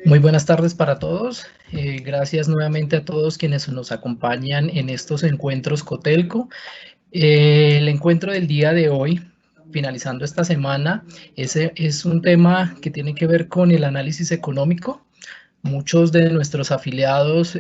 Muy buenas tardes para todos. Gracias nuevamente a todos quienes nos acompañan en estos encuentros Cotelco. El encuentro del día de hoy, finalizando esta semana, es un tema que tiene que ver con el análisis económico. Muchos de nuestros afiliados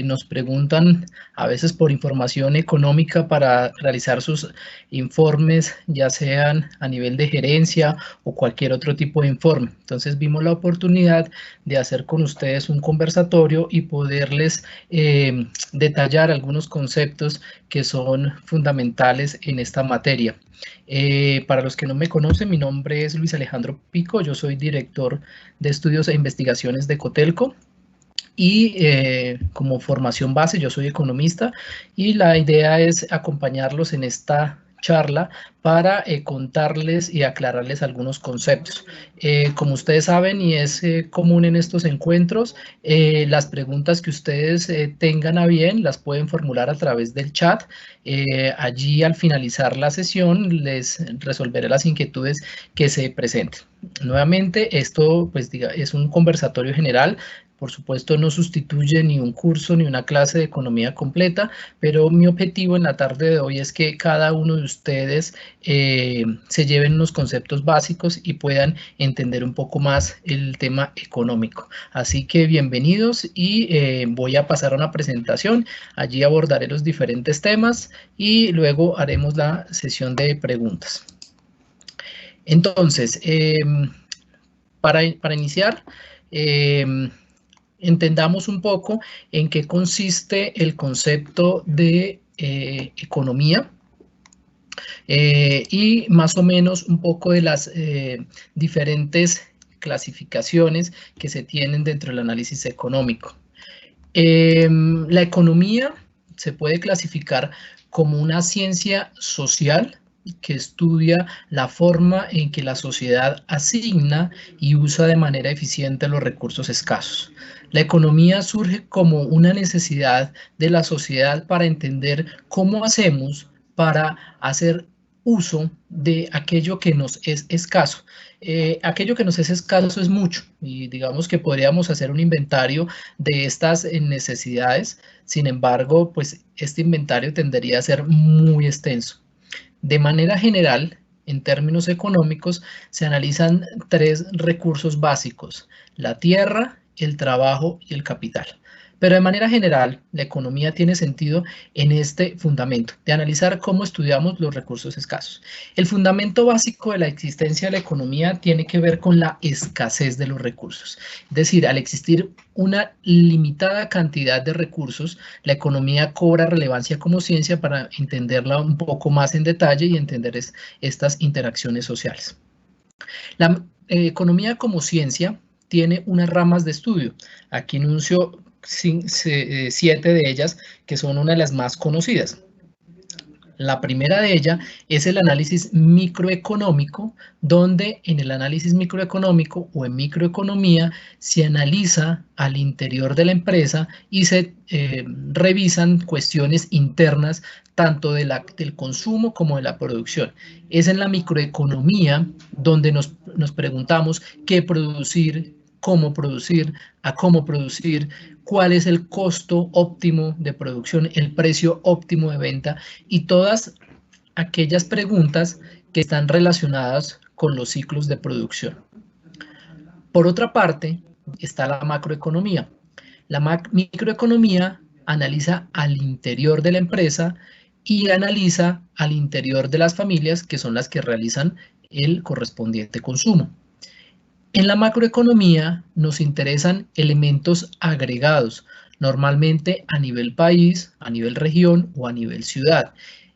nos preguntan a veces por información económica para realizar sus informes, ya sean a nivel de gerencia o cualquier otro tipo de informe. Entonces vimos la oportunidad de hacer con ustedes un conversatorio y poderles detallar algunos conceptos que son fundamentales en esta materia. Para los que no me conocen, mi nombre es Luis Alejandro Pico, yo soy director de Estudios e Investigaciones de Cotelco y como formación base yo soy economista y la idea es acompañarlos en esta charla para contarles y aclararles algunos conceptos. Como ustedes saben y es común en estos encuentros, las preguntas que ustedes tengan a bien las pueden formular a través del chat. Allí al finalizar la sesión les resolveré las inquietudes que se presenten. Nuevamente, esto pues es un conversatorio general. Por supuesto, no sustituye ni un curso ni una clase de economía completa, pero mi objetivo en la tarde de hoy es que cada uno de ustedes se lleven unos conceptos básicos y puedan entender un poco más el tema económico. Así que bienvenidos y voy a pasar a una presentación. Allí abordaré los diferentes temas y luego haremos la sesión de preguntas. Entonces, para iniciar, entendamos un poco en qué consiste el concepto de economía y más o menos un poco de las diferentes clasificaciones que se tienen dentro del análisis económico. La economía se puede clasificar como una ciencia social que estudia la forma en que la sociedad asigna y usa de manera eficiente los recursos escasos. La economía surge como una necesidad de la sociedad para entender cómo hacemos para hacer uso de aquello que nos es escaso. Aquello que nos es escaso es mucho y digamos que podríamos hacer un inventario de estas necesidades. Sin embargo, pues este inventario tendería a ser muy extenso. De manera general, en términos económicos, se analizan tres recursos básicos: la tierra, el trabajo y el capital. Pero de manera general, la economía tiene sentido en este fundamento de analizar cómo estudiamos los recursos escasos. El fundamento básico de la existencia de la economía tiene que ver con la escasez de los recursos. Es decir, al existir una limitada cantidad de recursos, la economía cobra relevancia como ciencia para entenderla un poco más en detalle y entender estas interacciones sociales. La economía como ciencia tiene unas ramas de estudio. Aquí enuncio 7 de ellas, que son una de las más conocidas. La primera de ellas es el análisis microeconómico, donde en el análisis microeconómico o en microeconomía se analiza al interior de la empresa y se revisan cuestiones internas tanto del consumo como de la producción. Es en la microeconomía donde nos preguntamos qué producir, cómo producir, a cómo producir, cuál es el costo óptimo de producción, el precio óptimo de venta y todas aquellas preguntas que están relacionadas con los ciclos de producción. Por otra parte, está la macroeconomía. La microeconomía analiza al interior de la empresa y analiza al interior de las familias, que son las que realizan el correspondiente consumo. En la macroeconomía nos interesan elementos agregados, normalmente a nivel país, a nivel región o a nivel ciudad.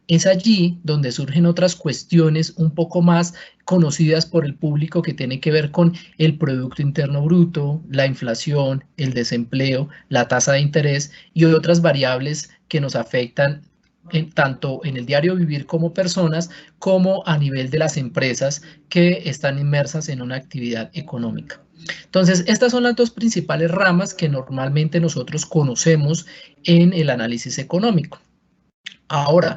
Es allí donde surgen otras cuestiones un poco más conocidas por el público que tiene que ver con el Producto Interno Bruto, la inflación, el desempleo, la tasa de interés y otras variables que nos afectan tanto en el diario vivir como personas, como a nivel de las empresas que están inmersas en una actividad económica. Entonces, estas son las dos principales ramas que normalmente nosotros conocemos en el análisis económico. Ahora,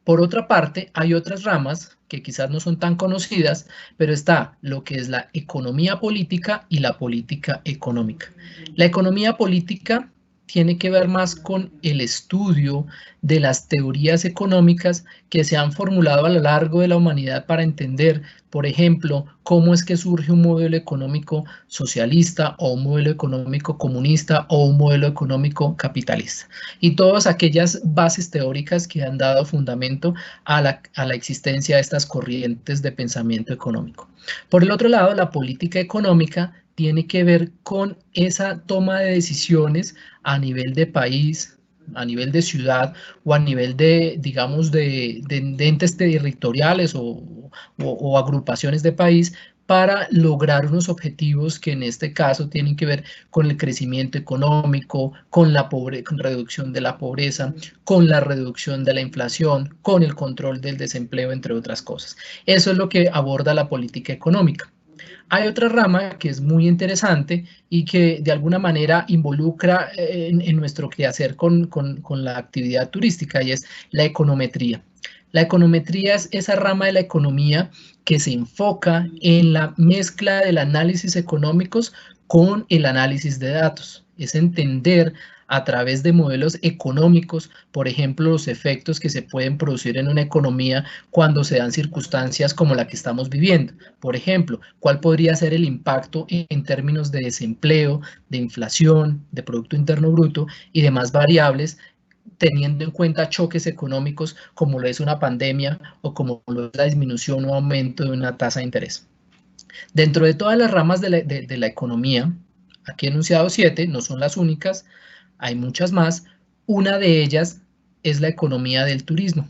por otra parte, hay otras ramas que quizás no son tan conocidas, pero está lo que es la economía política y la política económica. La economía política tiene que ver más con el estudio de las teorías económicas que se han formulado a lo largo de la humanidad para entender, por ejemplo, cómo es que surge un modelo económico socialista o un modelo económico comunista o un modelo económico capitalista. Y todas aquellas bases teóricas que han dado fundamento a la existencia de estas corrientes de pensamiento económico. Por el otro lado, la política económica tiene que ver con esa toma de decisiones a nivel de país, a nivel de ciudad o a nivel de, digamos, de entes territoriales o agrupaciones de país para lograr unos objetivos que en este caso tienen que ver con el crecimiento económico, con la reducción de la pobreza, con la reducción de la inflación, con el control del desempleo, entre otras cosas. Eso es lo que aborda la política económica. Hay otra rama que es muy interesante y que de alguna manera involucra en nuestro quehacer con la actividad turística y es la econometría. La econometría es esa rama de la economía que se enfoca en la mezcla del análisis económicos con el análisis de datos. Es entender a través de modelos económicos, por ejemplo, los efectos que se pueden producir en una economía cuando se dan circunstancias como la que estamos viviendo. Por ejemplo, ¿cuál podría ser el impacto en términos de desempleo, de inflación, de Producto Interno Bruto y demás variables, teniendo en cuenta choques económicos como lo es una pandemia o como lo es la disminución o aumento de una tasa de interés? Dentro de todas las ramas de la economía, aquí he enunciado 7, no son las únicas, hay muchas más. Una de ellas es la economía del turismo.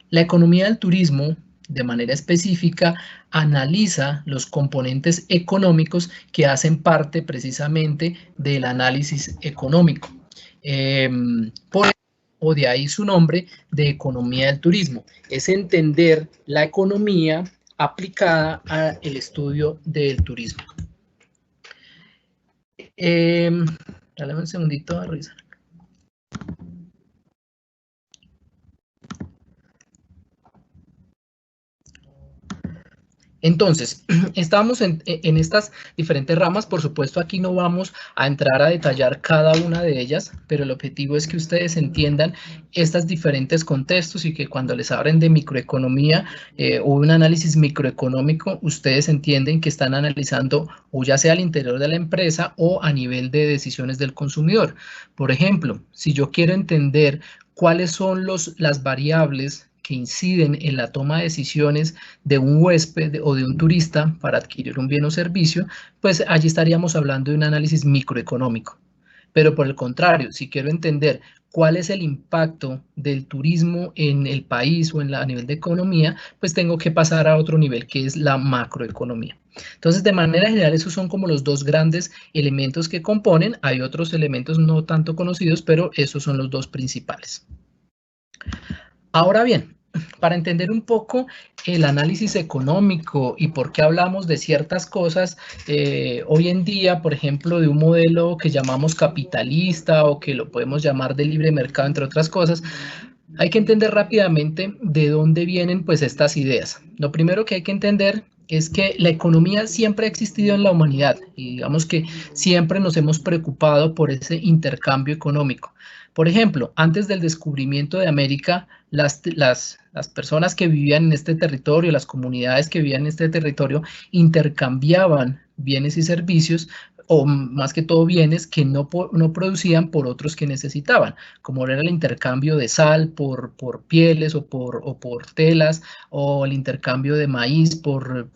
La economía del turismo, de manera específica, analiza los componentes económicos que hacen parte precisamente del análisis económico. O de ahí su nombre de economía del turismo. Es entender la economía aplicada al estudio del turismo. Dale un segundito a revisar. Entonces, estamos en estas diferentes ramas. Por supuesto, aquí no vamos a entrar a detallar cada una de ellas, pero el objetivo es que ustedes entiendan estos diferentes contextos y que cuando les hablen de microeconomía o un análisis microeconómico, ustedes entienden que están analizando o ya sea al interior de la empresa o a nivel de decisiones del consumidor. Por ejemplo, si yo quiero entender cuáles son las variables que inciden en la toma de decisiones de un huésped o de un turista para adquirir un bien o servicio, pues allí estaríamos hablando de un análisis microeconómico. Pero por el contrario, si quiero entender cuál es el impacto del turismo en el país o a nivel de economía, pues tengo que pasar a otro nivel, que es la macroeconomía. Entonces, de manera general, esos son como los dos grandes elementos que componen. Hay otros elementos no tanto conocidos, pero esos son los dos principales. Ahora bien, para entender un poco el análisis económico y por qué hablamos de ciertas cosas, hoy en día, por ejemplo, de un modelo que llamamos capitalista o que lo podemos llamar de libre mercado, entre otras cosas, hay que entender rápidamente de dónde vienen pues estas ideas. Lo primero que hay que entender es que la economía siempre ha existido en la humanidad y digamos que siempre nos hemos preocupado por ese intercambio económico. Por ejemplo, antes del descubrimiento de América, las personas que vivían en este territorio, las comunidades que vivían en este territorio, intercambiaban bienes y servicios, o más que todo bienes que no producían por otros que necesitaban, como era el intercambio de sal por pieles o por telas, o el intercambio de maíz por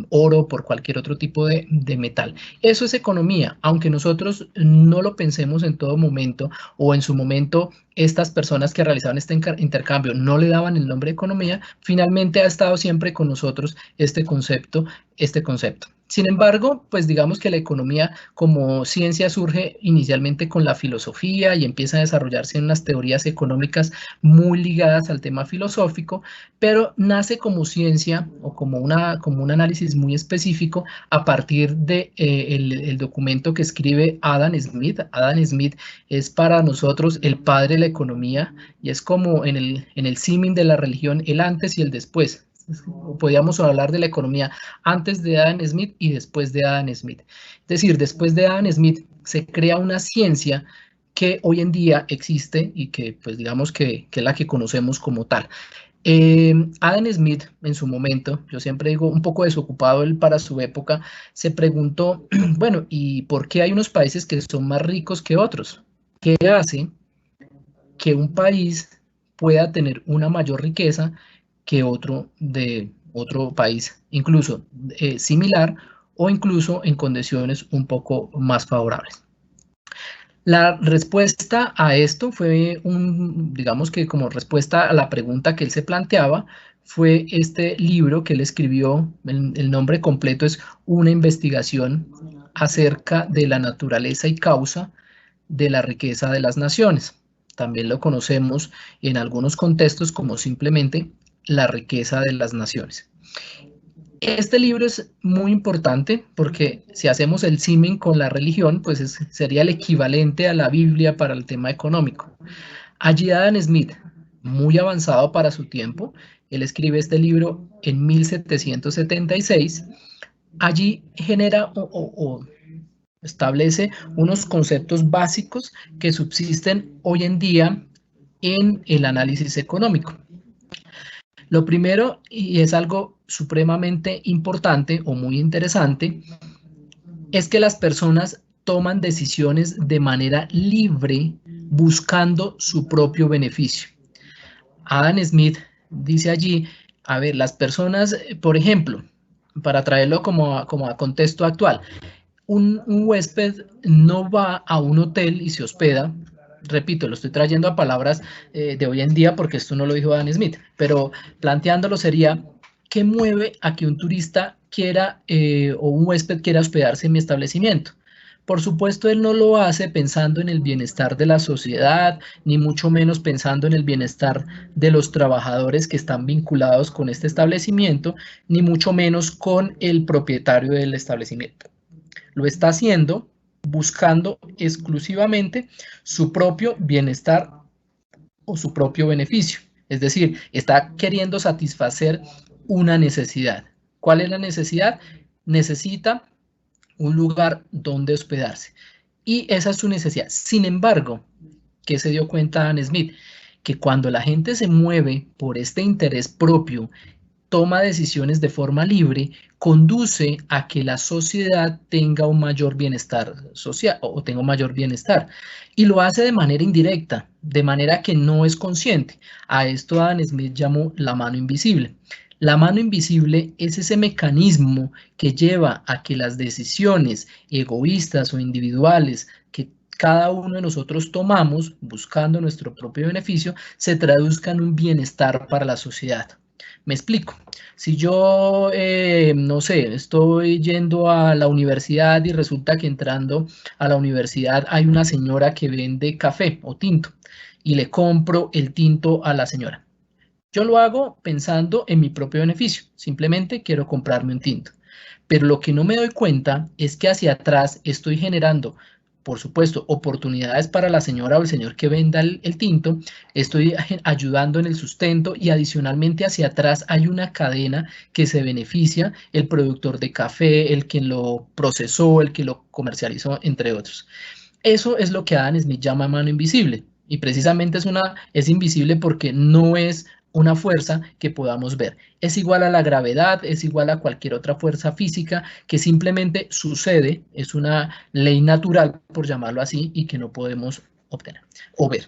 oro, por cualquier otro tipo de metal. Eso es economía, aunque nosotros no lo pensemos en todo momento, o en su momento estas personas que realizaban este intercambio no le daban el nombre de economía, finalmente ha estado siempre con nosotros este concepto. Sin embargo, pues digamos que la economía como ciencia surge inicialmente con la filosofía y empieza a desarrollarse en unas teorías económicas muy ligadas al tema filosófico, pero nace como ciencia o como un análisis muy específico a partir de el documento que escribe Adam Smith. Adam Smith es para nosotros el padre de la economía y es como en el símil de la religión el antes y el después. Podríamos hablar de la economía antes de Adam Smith y después de Adam Smith. Es decir, después de Adam Smith se crea una ciencia que hoy en día existe y que, pues digamos que es la que conocemos como tal. Adam Smith, en su momento, yo siempre digo un poco desocupado él para su época, se preguntó, bueno, ¿y por qué hay unos países que son más ricos que otros? ¿Qué hace que un país pueda tener una mayor riqueza que otro de otro país, incluso similar o incluso en condiciones un poco más favorables? La respuesta a esto fue digamos que como respuesta a la pregunta que él se planteaba, fue este libro que él escribió, el nombre completo es Una investigación acerca de la naturaleza y causa de la riqueza de las naciones. También lo conocemos en algunos contextos como simplemente la riqueza de las naciones. Este libro es muy importante porque si hacemos el símil con la religión, pues sería el equivalente a la Biblia para el tema económico. Allí Adam Smith, muy avanzado para su tiempo, él escribe este libro en 1776, allí genera o establece unos conceptos básicos que subsisten hoy en día en el análisis económico. Lo primero, y es algo supremamente importante o muy interesante, es que las personas toman decisiones de manera libre buscando su propio beneficio. Adam Smith dice allí, a ver, las personas, por ejemplo, para traerlo como a contexto actual, un huésped no va a un hotel y se hospeda. Repito, lo estoy trayendo a palabras de hoy en día porque esto no lo dijo Adam Smith, pero planteándolo sería, ¿qué mueve a que un turista quiera o un huésped quiera hospedarse en mi establecimiento? Por supuesto, él no lo hace pensando en el bienestar de la sociedad, ni mucho menos pensando en el bienestar de los trabajadores que están vinculados con este establecimiento, ni mucho menos con el propietario del establecimiento. Lo está haciendo buscando exclusivamente su propio bienestar o su propio beneficio. Es decir, está queriendo satisfacer una necesidad. ¿Cuál es la necesidad? Necesita un lugar donde hospedarse. Y esa es su necesidad. Sin embargo, ¿qué se dio cuenta Adam Smith? Que cuando la gente se mueve por este interés propio, toma decisiones de forma libre, conduce a que la sociedad tenga un mayor bienestar social o tenga un mayor bienestar. Y lo hace de manera indirecta, de manera que no es consciente. A esto Adam Smith llamó la mano invisible. La mano invisible es ese mecanismo que lleva a que las decisiones egoístas o individuales que cada uno de nosotros tomamos buscando nuestro propio beneficio se traduzcan en un bienestar para la sociedad. Me explico. Si yo, no sé, estoy yendo a la universidad y resulta que entrando a la universidad hay una señora que vende café o tinto y le compro el tinto a la señora. Yo lo hago pensando en mi propio beneficio. Simplemente quiero comprarme un tinto. Pero lo que no me doy cuenta es que hacia atrás estoy generando, por supuesto, oportunidades para la señora o el señor que venda el tinto, estoy ayudando en el sustento y adicionalmente hacia atrás hay una cadena que se beneficia, el productor de café, el que lo procesó, el que lo comercializó, entre otros. Eso es lo que Adam Smith llama mano invisible y precisamente es invisible porque no es una fuerza que podamos ver. Es igual a la gravedad, es igual a cualquier otra fuerza física que simplemente sucede, es una ley natural, por llamarlo así, y que no podemos obtener o ver.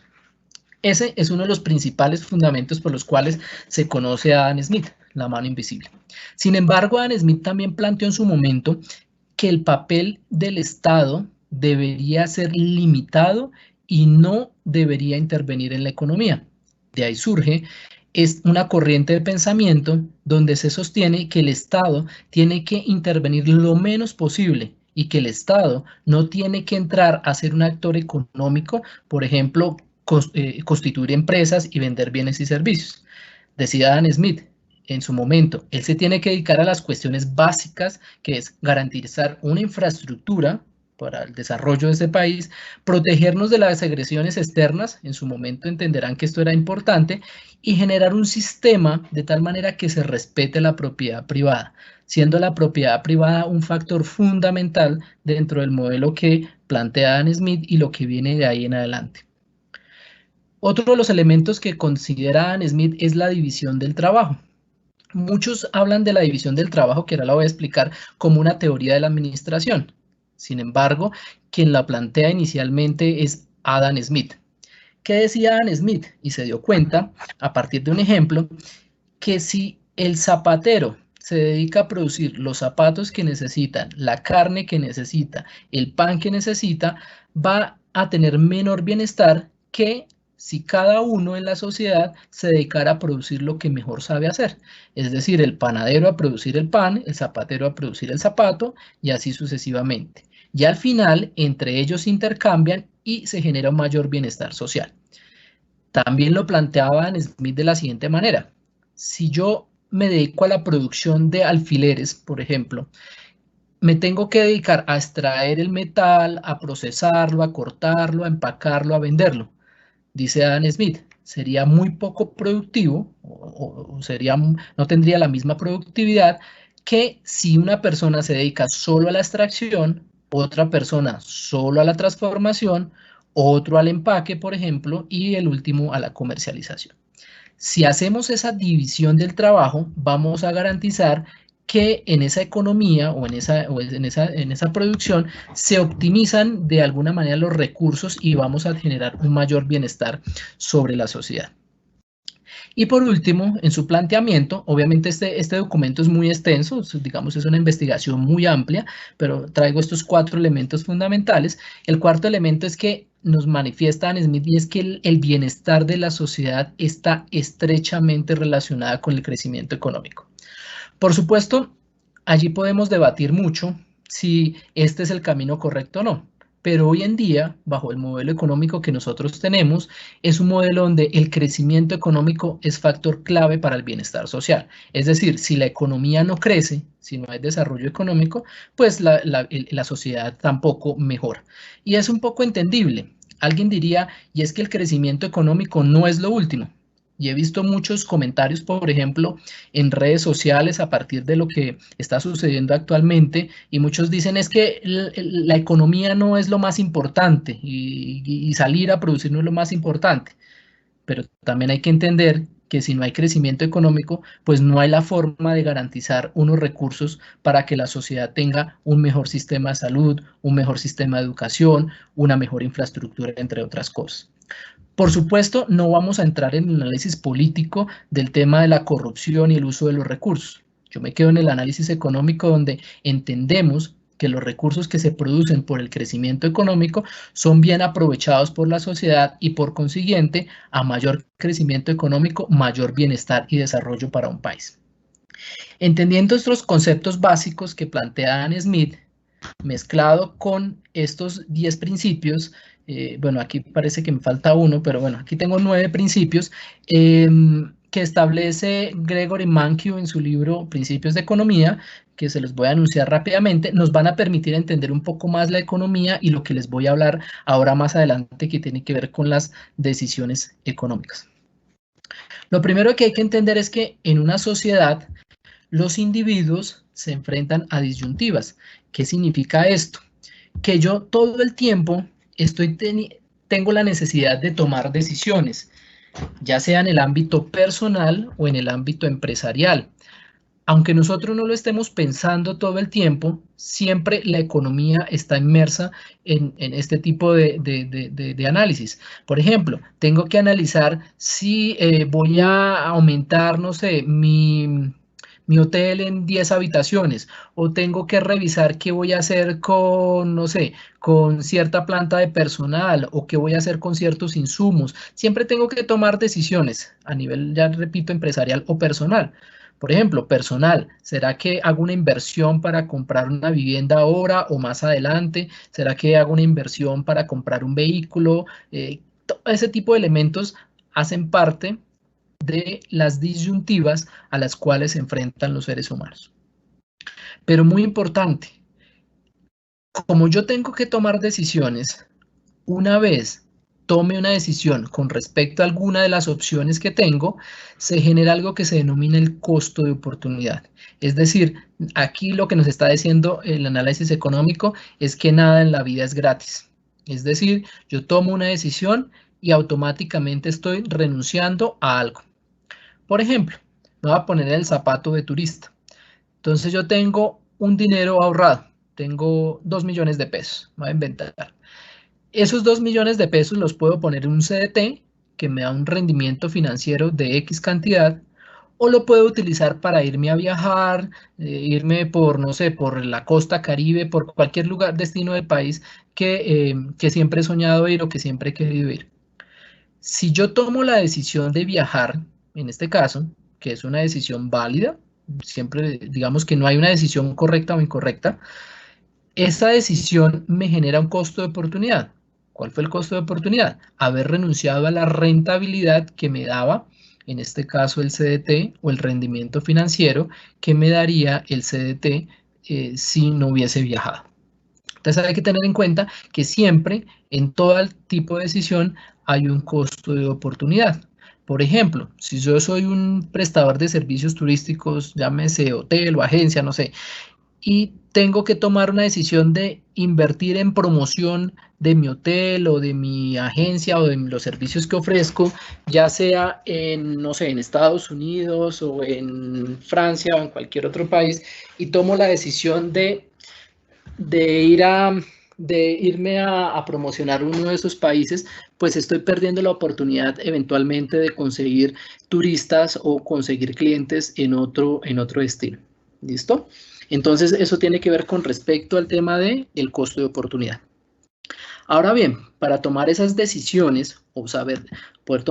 Ese es uno de los principales fundamentos por los cuales se conoce a Adam Smith, la mano invisible. Sin embargo, Adam Smith también planteó en su momento que el papel del Estado debería ser limitado y no debería intervenir en la economía. De ahí surge es una corriente de pensamiento donde se sostiene que el Estado tiene que intervenir lo menos posible y que el Estado no tiene que entrar a ser un actor económico, por ejemplo, constituir empresas y vender bienes y servicios. Decía Adam Smith en su momento, él se tiene que dedicar a las cuestiones básicas, que es garantizar una infraestructura, para el desarrollo de ese país, protegernos de las agresiones externas, en su momento entenderán que esto era importante, y generar un sistema de tal manera que se respete la propiedad privada, siendo la propiedad privada un factor fundamental dentro del modelo que plantea Adam Smith y lo que viene de ahí en adelante. Otro de los elementos que considera Adam Smith es la división del trabajo. Muchos hablan de la división del trabajo, que ahora la voy a explicar, como una teoría de la administración. Sin embargo, quien la plantea inicialmente es Adam Smith. ¿Qué decía Adam Smith? Y se dio cuenta, a partir de un ejemplo, que si el zapatero se dedica a producir los zapatos que necesitan, la carne que necesita, el pan que necesita, va a tener menor bienestar que si cada uno en la sociedad se dedicara a producir lo que mejor sabe hacer. Es decir, el panadero a producir el pan, el zapatero a producir el zapato y así sucesivamente. Y al final, entre ellos intercambian y se genera un mayor bienestar social. También lo planteaba Smith de la siguiente manera. Si yo me dedico a la producción de alfileres, por ejemplo, me tengo que dedicar a extraer el metal, a procesarlo, a cortarlo, a empacarlo, a venderlo. Dice Adam Smith, sería muy poco productivo o no tendría la misma productividad que si una persona se dedica solo a la extracción, otra persona solo a la transformación, otro al empaque, por ejemplo, y el último a la comercialización. Si hacemos esa división del trabajo, vamos a garantizar que en esa economía o en esa producción se optimizan de alguna manera los recursos y vamos a generar un mayor bienestar sobre la sociedad. Y por último, en su planteamiento, obviamente este documento es muy extenso, digamos es una investigación muy amplia, pero traigo estos 4 elementos fundamentales. El cuarto elemento es que nos manifiesta Adam Smith y es que el bienestar de la sociedad está estrechamente relacionada con el crecimiento económico. Por supuesto, allí podemos debatir mucho si este es el camino correcto o no. Pero hoy en día, bajo el modelo económico que nosotros tenemos, es un modelo donde el crecimiento económico es factor clave para el bienestar social. Es decir, si la economía no crece, si no hay desarrollo económico, pues la sociedad tampoco mejora. Y es un poco entendible. Alguien diría, y es que el crecimiento económico no es lo último. Y he visto muchos comentarios, por ejemplo, en redes sociales a partir de lo que está sucediendo actualmente y muchos dicen es que la economía no es lo más importante y salir a producir no es lo más importante. Pero también hay que entender que si no hay crecimiento económico, pues no hay la forma de garantizar unos recursos para que la sociedad tenga un mejor sistema de salud, un mejor sistema de educación, una mejor infraestructura, entre otras cosas. Por supuesto, no vamos a entrar en el análisis político del tema de la corrupción y el uso de los recursos. Yo me quedo en el análisis económico donde entendemos que los recursos que se producen por el crecimiento económico son bien aprovechados por la sociedad y por consiguiente, a mayor crecimiento económico, mayor bienestar y desarrollo para un país. Entendiendo estos conceptos básicos que plantea Adam Smith, mezclado con estos 10 principios, bueno, aquí parece que me falta uno, pero bueno, aquí tengo 9 principios que establece Gregory Mankiw en su libro Principios de Economía, que se los voy a anunciar rápidamente, nos van a permitir entender un poco más la economía y lo que les voy a hablar ahora más adelante que tiene que ver con las decisiones económicas. Lo primero que hay que entender es que en una sociedad los individuos se enfrentan a disyuntivas. ¿Qué significa esto? Que yo todo el tiempo tengo la necesidad de tomar decisiones, ya sea en el ámbito personal o en el ámbito empresarial. Aunque nosotros no lo estemos pensando todo el tiempo, siempre la economía está inmersa en este tipo de análisis. Por ejemplo, tengo que analizar si voy a aumentar, no sé, mi hotel en 10 habitaciones o tengo que revisar qué voy a hacer con, no sé, con cierta planta de personal o qué voy a hacer con ciertos insumos. Siempre tengo que tomar decisiones a nivel, ya repito, empresarial o personal. Por ejemplo, personal, ¿será que hago una inversión para comprar una vivienda ahora o más adelante? ¿Será que hago una inversión para comprar un vehículo? Todo ese tipo de elementos hacen parte de las disyuntivas a las cuales se enfrentan los seres humanos. Pero muy importante, Como yo tengo que tomar decisiones, una vez tome una decisión con respecto a alguna de las opciones que tengo, se genera algo que se denomina el costo de oportunidad. Es decir, aquí lo que nos está diciendo el análisis económico es que nada en la vida es gratis. Es decir, yo tomo una decisión y automáticamente estoy renunciando a algo. Por ejemplo, me voy a poner el zapato de turista. Entonces yo tengo un dinero ahorrado, tengo 2 millones de pesos, me voy a inventar. Esos 2 millones de pesos los puedo poner en un CDT que me da un rendimiento financiero de X cantidad, o lo puedo utilizar para irme a viajar, irme por, no sé, por la costa Caribe, por cualquier lugar, destino del país que siempre he soñado ir o que siempre he querido ir. Si yo tomo la decisión de viajar, en este caso, que es una decisión válida, siempre digamos que no hay una decisión correcta o incorrecta, esa decisión me genera un costo de oportunidad. ¿Cuál fue el costo de oportunidad? Haber renunciado a la rentabilidad que me daba, en este caso el CDT o el rendimiento financiero que me daría el CDT si no hubiese viajado. Entonces hay que tener en cuenta que siempre en todo tipo de decisión hay un costo de oportunidad. Por ejemplo, si yo soy un prestador de servicios turísticos, llámese hotel o agencia, no sé, y tengo que tomar una decisión de invertir en promoción de mi hotel o de mi agencia o de los servicios que ofrezco, ya sea en, no sé, en Estados Unidos o en Francia o en cualquier otro país, y tomo la decisión de ir a de irme a promocionar uno de esos países, pues estoy perdiendo la oportunidad eventualmente de conseguir turistas o conseguir clientes en otro destino. ¿Listo? Entonces, eso tiene que ver con respecto al tema del costo de oportunidad. Ahora bien, para tomar esas decisiones o saber, poder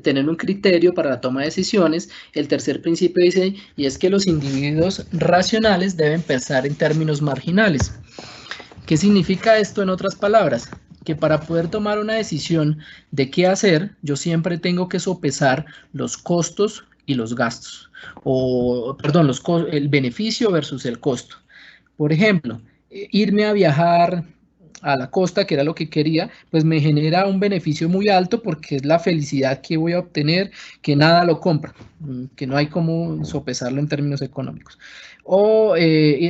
tener un criterio para la toma de decisiones, el tercer principio dice, y es que los individuos racionales deben pensar en términos marginales. ¿Qué significa esto en otras palabras? Que para poder tomar una decisión de qué hacer, yo siempre tengo que sopesar los costos y los gastos, o perdón, el beneficio versus el costo. Por ejemplo, irme a viajar a la costa, que era lo que quería, pues me genera un beneficio muy alto porque es la felicidad que voy a obtener, que nada lo compra, que no hay cómo sopesarlo en términos económicos. O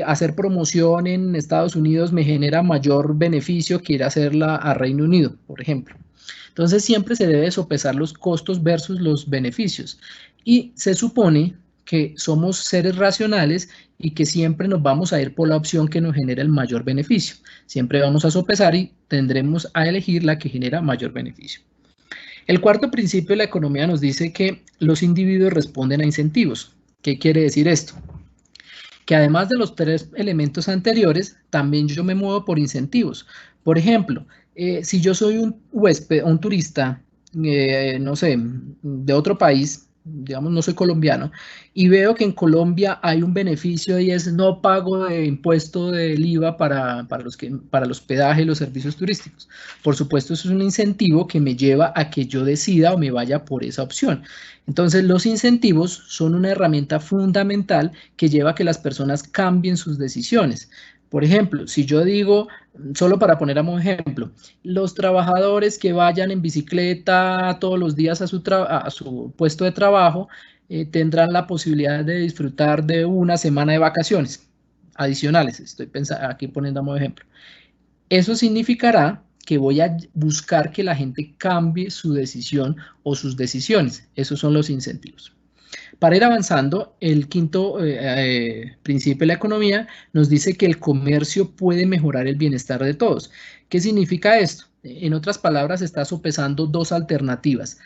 hacer promoción en Estados Unidos me genera mayor beneficio que ir a hacerla a Reino Unido, por ejemplo. Entonces siempre se debe sopesar los costos versus los beneficios. Y se supone que somos seres racionales y que siempre nos vamos a ir por la opción que nos genera el mayor beneficio. Siempre vamos a sopesar y tendremos a elegir la que genera mayor beneficio. El cuarto principio de la economía nos dice que los individuos responden a incentivos. ¿Qué quiere decir esto? Que además de los 3 elementos anteriores, también yo me muevo por incentivos. Por ejemplo, si yo soy un huésped, un turista, no sé, de otro país, digamos, no soy colombiano, y veo que en Colombia hay un beneficio y es no pago de impuesto del IVA para el hospedaje y los servicios turísticos. Por supuesto, eso es un incentivo que me lleva a que yo decida o me vaya por esa opción. Entonces, los incentivos son una herramienta fundamental que lleva a que las personas cambien sus decisiones. Por ejemplo, si yo digo, solo para poner un ejemplo, los trabajadores que vayan en bicicleta todos los días a su puesto de trabajo tendrán la posibilidad de disfrutar de una semana de vacaciones adicionales. Estoy pensando, aquí poniendo un ejemplo. Eso significará que voy a buscar que la gente cambie su decisión o sus decisiones. Esos son los incentivos. Para ir avanzando, el quinto principio de la economía nos dice que el comercio puede mejorar el bienestar de todos. ¿Qué significa esto? En otras palabras, está sopesando dos alternativas,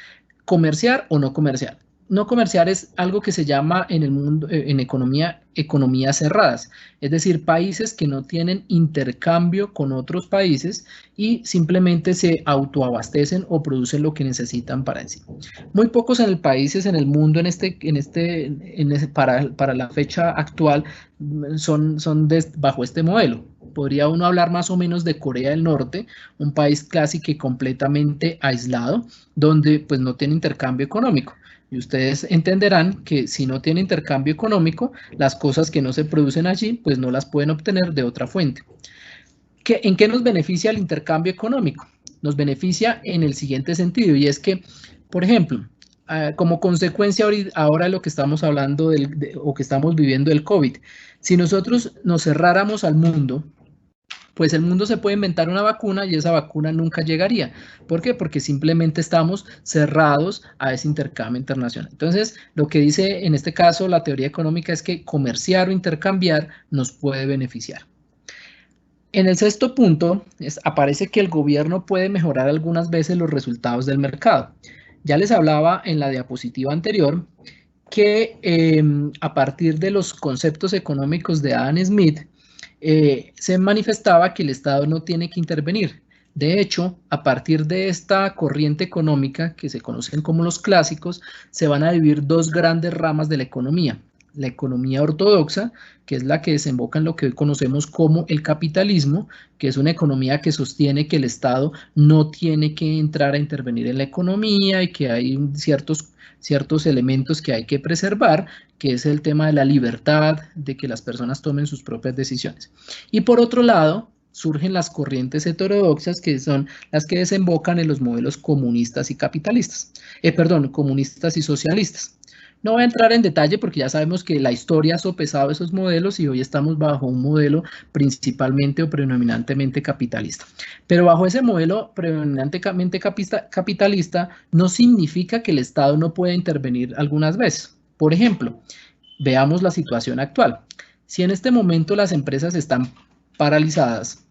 comerciar o no comerciar. No comerciar es algo que se llama en el mundo, en economía, economías cerradas, es decir, países que no tienen intercambio con otros países y simplemente se autoabastecen o producen lo que necesitan para sí. Muy pocos países en el mundo para la fecha actual son bajo este modelo. Podría uno hablar más o menos de Corea del Norte, un país casi que completamente aislado, donde pues no tiene intercambio económico. Y ustedes entenderán que si no tiene intercambio económico, las cosas que no se producen allí, pues no las pueden obtener de otra fuente. ¿En qué nos beneficia el intercambio económico? Nos beneficia en el siguiente sentido, y es que, por ejemplo, como consecuencia ahora de lo que estamos hablando o que estamos viviendo del COVID, si nosotros nos cerráramos al mundo, pues el mundo se puede inventar una vacuna y esa vacuna nunca llegaría. ¿Por qué? Porque simplemente estamos cerrados a ese intercambio internacional. Entonces, lo que dice en este caso la teoría económica es que comerciar o intercambiar nos puede beneficiar. En el sexto punto, aparece que el gobierno puede mejorar algunas veces los resultados del mercado. Ya les hablaba en la diapositiva anterior que a partir de los conceptos económicos de Adam Smith, se manifestaba que el Estado no tiene que intervenir. De hecho, a partir de esta corriente económica, que se conocen como los clásicos, se van a dividir dos grandes ramas de la economía. La economía ortodoxa, que es la que desemboca en lo que hoy conocemos como el capitalismo, que es una economía que sostiene que el Estado no tiene que entrar a intervenir en la economía y que hay ciertos elementos que hay que preservar, que es el tema de la libertad, de que las personas tomen sus propias decisiones. Y por otro lado, surgen las corrientes heterodoxas, que son las que desembocan en los modelos comunistas y capitalistas, comunistas y socialistas. No voy a entrar en detalle porque ya sabemos que la historia ha sopesado esos modelos y hoy estamos bajo un modelo principalmente o predominantemente capitalista. Pero bajo ese modelo predominantemente capitalista no significa que el Estado no pueda intervenir algunas veces. Por ejemplo, veamos la situación actual. Si en este momento las empresas están paralizadas,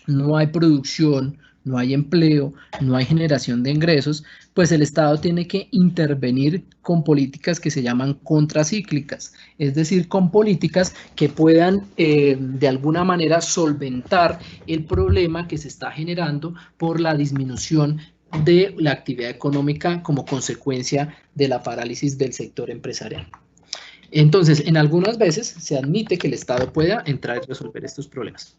no hay producción, no hay empleo, no hay generación de ingresos, pues el Estado tiene que intervenir con políticas que se llaman contracíclicas, es decir, con políticas que puedan de alguna manera solventar el problema que se está generando por la disminución de la actividad económica como consecuencia de la parálisis del sector empresarial. Entonces, en algunas veces se admite que el Estado pueda entrar y resolver estos problemas.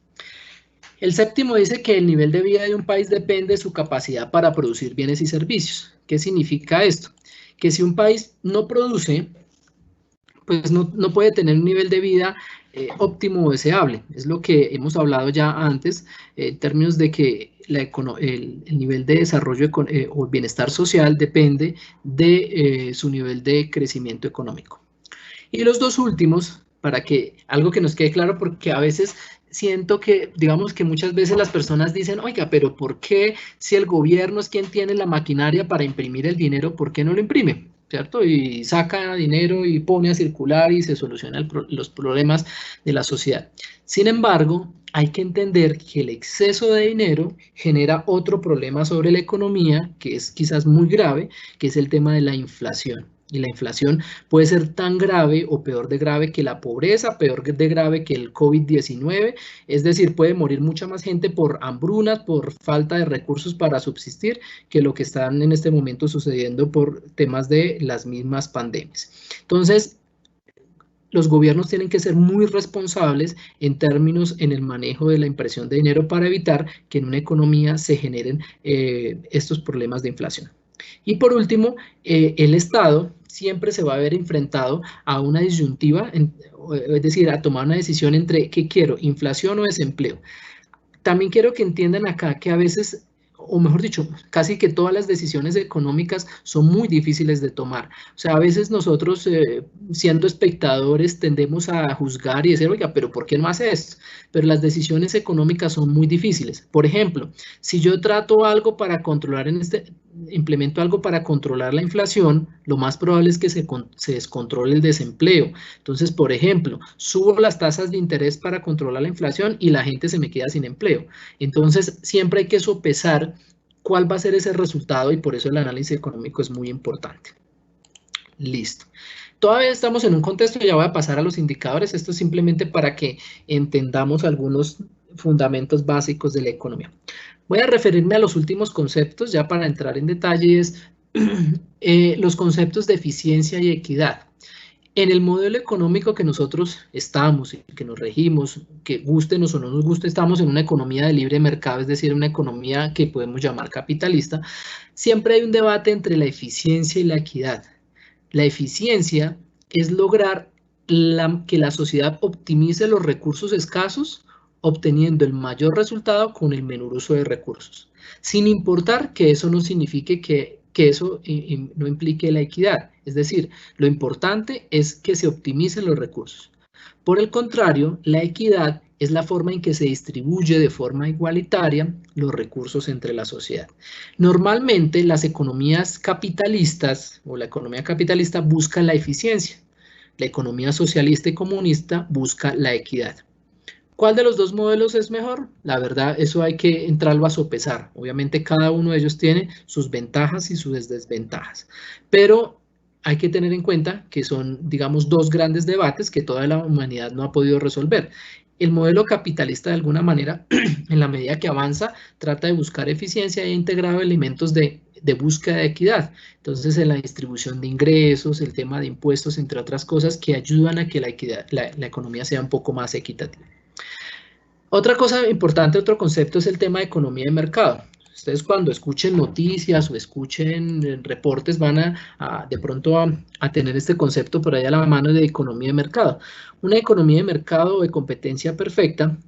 El séptimo dice que el nivel de vida de un país depende de su capacidad para producir bienes y servicios. ¿Qué significa esto? Que si un país no produce, pues no puede tener un nivel de vida óptimo o deseable. Es lo que hemos hablado ya antes, en términos de que el nivel de desarrollo o bienestar social depende de su nivel de crecimiento económico. Y los dos últimos, para que algo que nos quede claro, porque a veces siento que, digamos que muchas veces las personas dicen, oiga, pero ¿por qué si el gobierno es quien tiene la maquinaria para imprimir el dinero, ¿por qué no lo imprime? ¿Cierto? Y saca dinero y pone a circular y se solucionan los problemas de la sociedad. Sin embargo, hay que entender que el exceso de dinero genera otro problema sobre la economía, que es quizás muy grave, que es el tema de la inflación. Y la inflación puede ser tan grave o peor de grave que la pobreza, peor de grave que el COVID-19, es decir, puede morir mucha más gente por hambrunas, por falta de recursos para subsistir, que lo que están en este momento sucediendo por temas de las mismas pandemias. Entonces, los gobiernos tienen que ser muy responsables en términos en el manejo de la impresión de dinero para evitar que en una economía se generen estos problemas de inflación. Y por último, el Estado siempre se va a ver enfrentado a una disyuntiva, es decir, a tomar una decisión entre ¿qué quiero? ¿Inflación o desempleo? También quiero que entiendan acá que a veces, o mejor dicho, casi que todas las decisiones económicas son muy difíciles de tomar. O sea, a veces nosotros, siendo espectadores, tendemos a juzgar y decir, oiga, pero ¿por qué no hace esto? Pero las decisiones económicas son muy difíciles. Por ejemplo, si yo trato algo para controlar implemento algo para controlar la inflación, lo más probable es que se descontrole el desempleo. Entonces, por ejemplo, subo las tasas de interés para controlar la inflación y la gente se me queda sin empleo. Entonces, siempre hay que sopesar cuál va a ser ese resultado y por eso el análisis económico es muy importante. Listo. Todavía estamos en un contexto, ya voy a pasar a los indicadores. Esto es simplemente para que entendamos algunos fundamentos básicos de la economía. Voy a referirme a los últimos conceptos, ya para entrar en detalles, los conceptos de eficiencia y equidad. En el modelo económico que nosotros estamos y que nos regimos, que gustenos o no nos guste, estamos en una economía de libre mercado, es decir, una economía que podemos llamar capitalista. Siempre hay un debate entre la eficiencia y la equidad. La eficiencia es lograr que la sociedad optimice los recursos escasos obteniendo el mayor resultado con el menor uso de recursos, sin importar que eso no signifique que eso no implique la equidad. Es decir, lo importante es que se optimicen los recursos. Por el contrario, la equidad es la forma en que se distribuye de forma igualitaria los recursos entre la sociedad. Normalmente las economías capitalistas o la economía capitalista busca la eficiencia. La economía socialista y comunista busca la equidad. ¿Cuál de los dos modelos es mejor? La verdad, eso hay que entrarlo a sopesar. Obviamente cada uno de ellos tiene sus ventajas y sus desventajas, pero hay que tener en cuenta que son, digamos, dos grandes debates que toda la humanidad no ha podido resolver. El modelo capitalista, de alguna manera, en la medida que avanza, trata de buscar eficiencia e ha integrado elementos de búsqueda de equidad. Entonces, en la distribución de ingresos, el tema de impuestos, entre otras cosas, que ayudan a que la economía sea un poco más equitativa. Otra cosa importante, otro concepto es el tema de economía de mercado. Ustedes cuando escuchen noticias o escuchen reportes van de pronto a tener este concepto por ahí a la mano de economía de mercado. Una economía de mercado o de competencia perfecta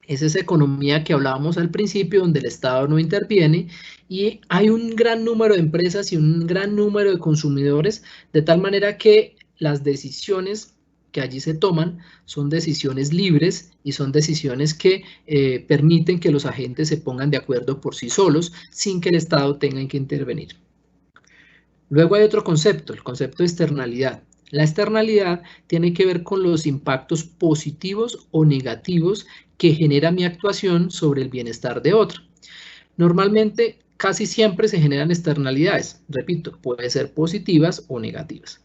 es esa economía que hablábamos al principio donde el Estado no interviene y hay un gran número de empresas y un gran número de consumidores de tal manera que las decisiones que allí se toman son decisiones libres y son decisiones que permiten que los agentes se pongan de acuerdo por sí solos sin que el Estado tenga que intervenir. Luego hay otro concepto, el concepto de externalidad. La externalidad tiene que ver con los impactos positivos o negativos que genera mi actuación sobre el bienestar de otro. Normalmente, casi siempre se generan externalidades. Repito, pueden ser positivas o negativas.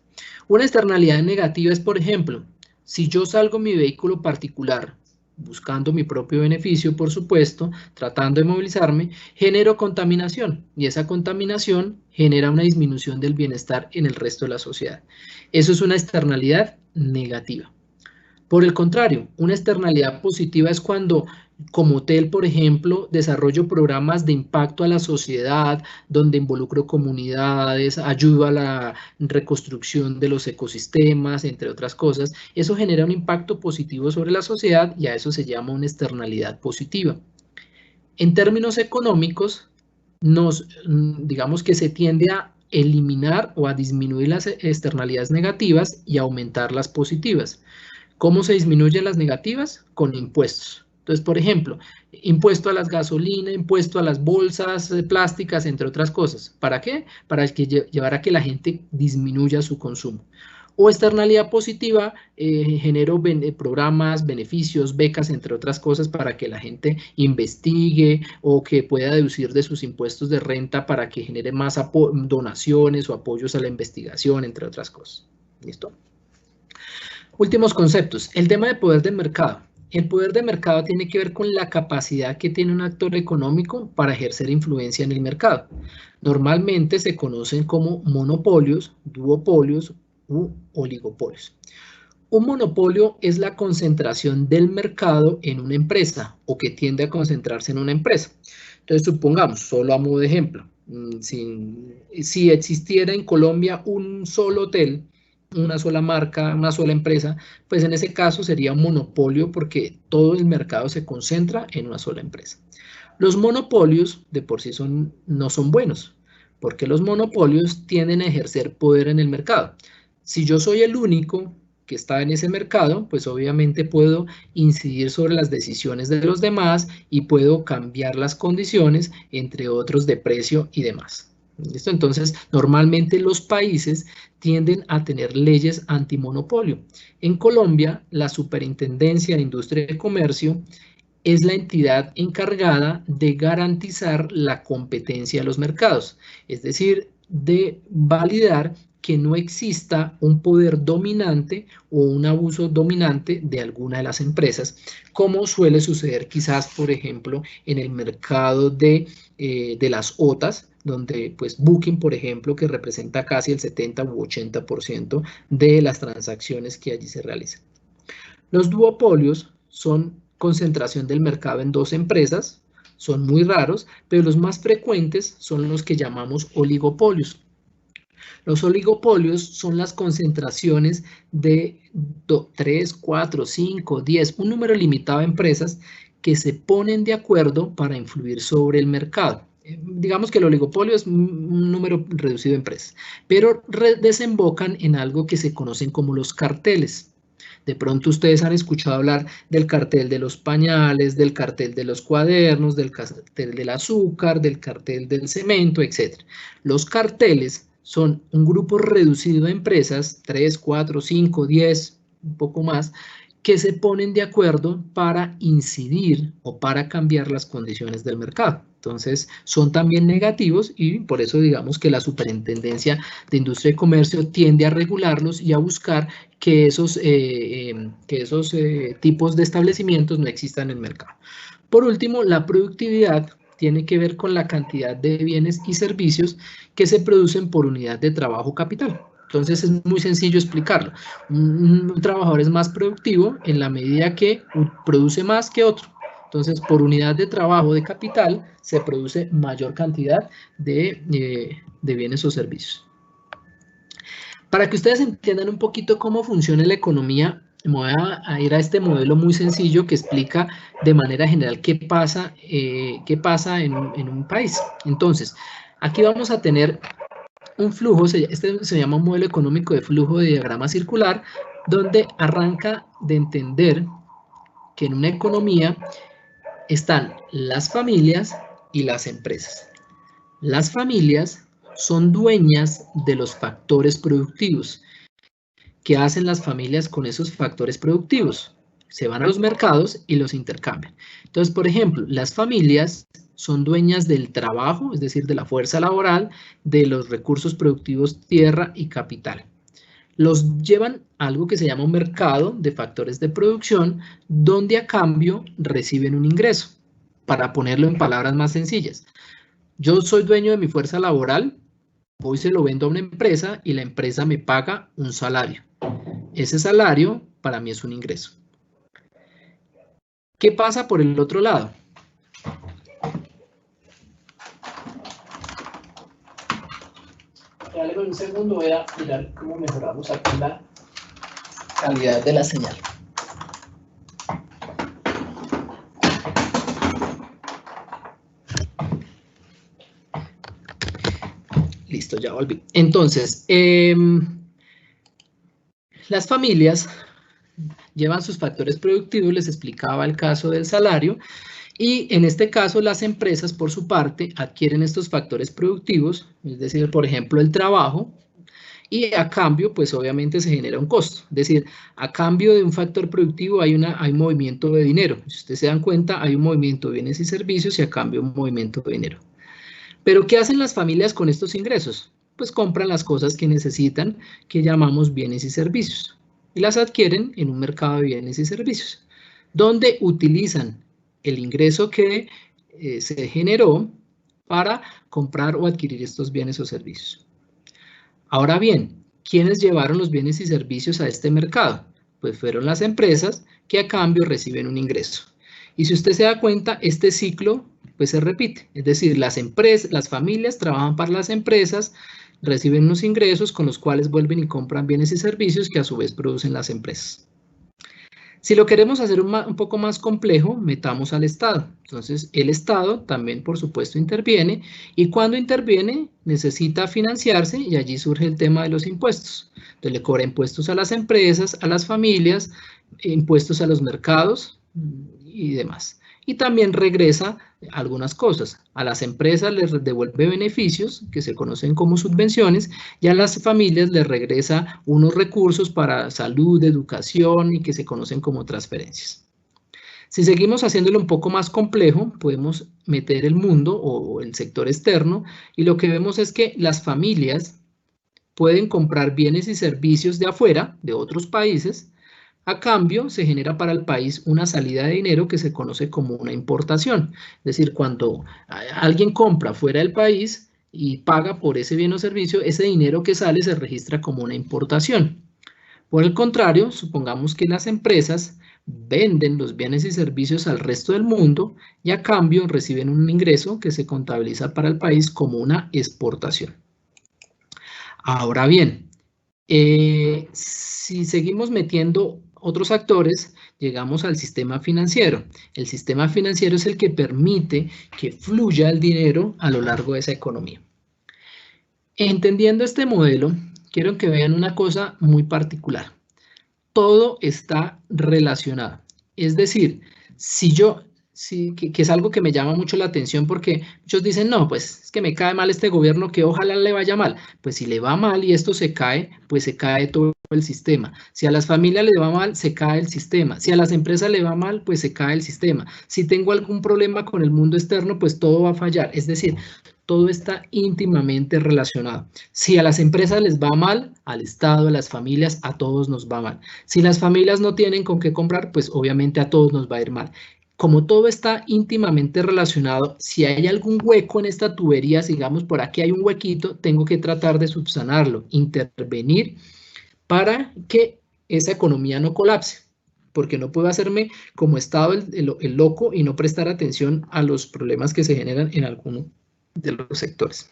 Una externalidad negativa es, por ejemplo, si yo salgo en mi vehículo particular, buscando mi propio beneficio, por supuesto, tratando de movilizarme, genero contaminación y esa contaminación genera una disminución del bienestar en el resto de la sociedad. Eso es una externalidad negativa. Por el contrario, una externalidad positiva es cuando, como hotel, por ejemplo, desarrollo programas de impacto a la sociedad, donde involucro comunidades, ayudo a la reconstrucción de los ecosistemas, entre otras cosas. Eso genera un impacto positivo sobre la sociedad y a eso se llama una externalidad positiva. En términos económicos, digamos que se tiende a eliminar o a disminuir las externalidades negativas y aumentar las positivas. ¿Cómo se disminuyen las negativas? Con impuestos. Entonces, por ejemplo, impuesto a las gasolinas, impuesto a las bolsas plásticas, entre otras cosas. ¿Para qué? Para llevar a que la gente disminuya su consumo. O externalidad positiva, genero programas, beneficios, becas, entre otras cosas, para que la gente investigue o que pueda deducir de sus impuestos de renta para que genere más donaciones o apoyos a la investigación, entre otras cosas. ¿Listo? Últimos conceptos. El tema de poder de mercado. El poder de mercado tiene que ver con la capacidad que tiene un actor económico para ejercer influencia en el mercado. Normalmente se conocen como monopolios, duopolios u oligopolios. Un monopolio es la concentración del mercado en una empresa o que tiende a concentrarse en una empresa. Entonces, supongamos, solo a modo de ejemplo, si existiera en Colombia un solo hotel, una sola marca, una sola empresa, pues en ese caso sería un monopolio porque todo el mercado se concentra en una sola empresa. Los monopolios de por sí no son buenos, porque los monopolios tienden a ejercer poder en el mercado. Si yo soy el único que está en ese mercado, pues obviamente puedo incidir sobre las decisiones de los demás y puedo cambiar las condiciones, entre otros, de precio y demás. ¿Listo? Entonces, normalmente los países tienden a tener leyes antimonopolio. En Colombia, la Superintendencia de Industria y Comercio es la entidad encargada de garantizar la competencia de los mercados, es decir, de validar que no exista un poder dominante o un abuso dominante de alguna de las empresas, como suele suceder quizás, por ejemplo, en el mercado de las OTAs, donde pues Booking, por ejemplo, que representa casi el 70 u 80% de las transacciones que allí se realizan. Los duopolios son concentración del mercado en dos empresas, son muy raros, pero los más frecuentes son los que llamamos oligopolios. Los oligopolios son las concentraciones de 3, 4, 5, 10, un número limitado de empresas que se ponen de acuerdo para influir sobre el mercado. Digamos que el oligopolio es un número reducido de empresas, pero desembocan en algo que se conocen como los carteles. De pronto ustedes han escuchado hablar del cartel de los pañales, del cartel de los cuadernos, del cartel del azúcar, del cartel del cemento, etc. Los carteles son un grupo reducido de empresas, 3, 4, 5, 10, un poco más, que se ponen de acuerdo para incidir o para cambiar las condiciones del mercado. Entonces, son también negativos y por eso digamos que la Superintendencia de Industria y Comercio tiende a regularlos y a buscar que esos tipos de establecimientos no existan en el mercado. Por último, la productividad tiene que ver con la cantidad de bienes y servicios que se producen por unidad de trabajo capital. Entonces es muy sencillo explicarlo. Un trabajador es más productivo en la medida que produce más que otro. Entonces, por unidad de trabajo de capital se produce mayor cantidad de bienes o servicios. Para que ustedes entiendan un poquito cómo funciona la economía, me voy a ir a este modelo muy sencillo que explica de manera general qué pasa en un país. Entonces, aquí vamos a tener un flujo, este se llama un modelo económico de flujo de diagrama circular, donde arranca de entender que en una economía están las familias y las empresas. Las familias son dueñas de los factores productivos. ¿Qué hacen las familias con esos factores productivos? Se van a los mercados y los intercambian. Entonces, por ejemplo, las familias son dueñas del trabajo, es decir, de la fuerza laboral, de los recursos productivos, tierra y capital. Los llevan a algo que se llama un mercado de factores de producción, donde a cambio reciben un ingreso. Para ponerlo en palabras más sencillas, yo soy dueño de mi fuerza laboral, voy y se lo vendo a una empresa y la empresa me paga un salario. Ese salario para mí es un ingreso. ¿Qué pasa por el otro lado? Dale un segundo, voy a mirar cómo mejoramos aquí la calidad de la señal. Listo, ya volví. Entonces, las familias llevan sus factores productivos, les explicaba el caso del salario, y en este caso las empresas, por su parte, adquieren estos factores productivos, es decir, por ejemplo, el trabajo, y a cambio, pues obviamente se genera un costo. Es decir, a cambio de un factor productivo hay movimiento de dinero. Si ustedes se dan cuenta, hay un movimiento de bienes y servicios y a cambio un movimiento de dinero. Pero, ¿qué hacen las familias con estos ingresos? Pues compran las cosas que necesitan, que llamamos bienes y servicios, y las adquieren en un mercado de bienes y servicios, donde utilizan el ingreso que se generó para comprar o adquirir estos bienes o servicios. Ahora bien, ¿quiénes llevaron los bienes y servicios a este mercado? Pues fueron las empresas que a cambio reciben un ingreso. Y si usted se da cuenta, este ciclo pues se repite. Es decir, las familias trabajan para las empresas, reciben unos ingresos con los cuales vuelven y compran bienes y servicios que a su vez producen las empresas. Si lo queremos hacer un poco más complejo, metamos al Estado. Entonces, el Estado también, por supuesto, interviene, y cuando interviene necesita financiarse, y allí surge el tema de los impuestos. Entonces, le cobra impuestos a las empresas, a las familias, impuestos a los mercados y demás. Y también regresa algunas cosas. A las empresas les devuelve beneficios que se conocen como subvenciones, y a las familias les regresa unos recursos para salud, educación y que se conocen como transferencias. Si seguimos haciéndolo un poco más complejo, podemos meter el mundo o el sector externo, y lo que vemos es que las familias pueden comprar bienes y servicios de afuera, de otros países. A cambio, se genera para el país una salida de dinero que se conoce como una importación. Es decir, cuando alguien compra fuera del país y paga por ese bien o servicio, ese dinero que sale se registra como una importación. Por el contrario, supongamos que las empresas venden los bienes y servicios al resto del mundo y a cambio reciben un ingreso que se contabiliza para el país como una exportación. Ahora bien, si seguimos metiendo otros actores, llegamos al sistema financiero. El sistema financiero es el que permite que fluya el dinero a lo largo de esa economía. Entendiendo este modelo, quiero que vean una cosa muy particular. Todo está relacionado. Es decir, que es algo que me llama mucho la atención porque muchos dicen, no, pues es que me cae mal este gobierno, que ojalá le vaya mal. Pues si le va mal y esto se cae, pues se cae todo el sistema. Si a las familias le va mal, se cae el sistema. Si a las empresas le va mal, pues se cae el sistema. Si tengo algún problema con el mundo externo, pues todo va a fallar. Es decir, todo está íntimamente relacionado. Si a las empresas les va mal, al Estado, a las familias, a todos nos va mal. Si las familias no tienen con qué comprar, pues obviamente a todos nos va a ir mal. Como todo está íntimamente relacionado, si hay algún hueco en esta tubería, digamos por aquí hay un huequito, tengo que tratar de subsanarlo, intervenir para que esa economía no colapse, porque no puedo hacerme como Estado el loco y no prestar atención a los problemas que se generan en alguno de los sectores.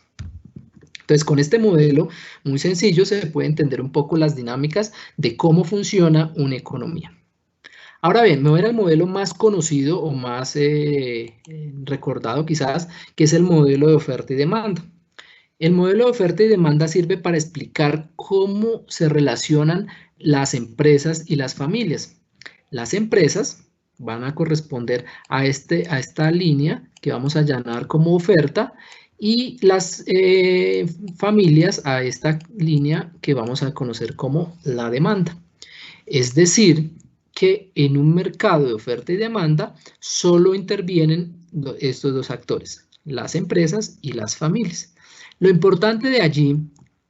Entonces, con este modelo muy sencillo se puede entender un poco las dinámicas de cómo funciona una economía. Ahora bien, me voy a ir al modelo más conocido o más recordado quizás, que es el modelo de oferta y demanda. El modelo de oferta y demanda sirve para explicar cómo se relacionan las empresas y las familias. Las empresas van a corresponder a esta línea que vamos a llamar como oferta y las familias a esta línea que vamos a conocer como la demanda. Es decir, que en un mercado de oferta y demanda solo intervienen estos dos actores, las empresas y las familias. Lo importante de allí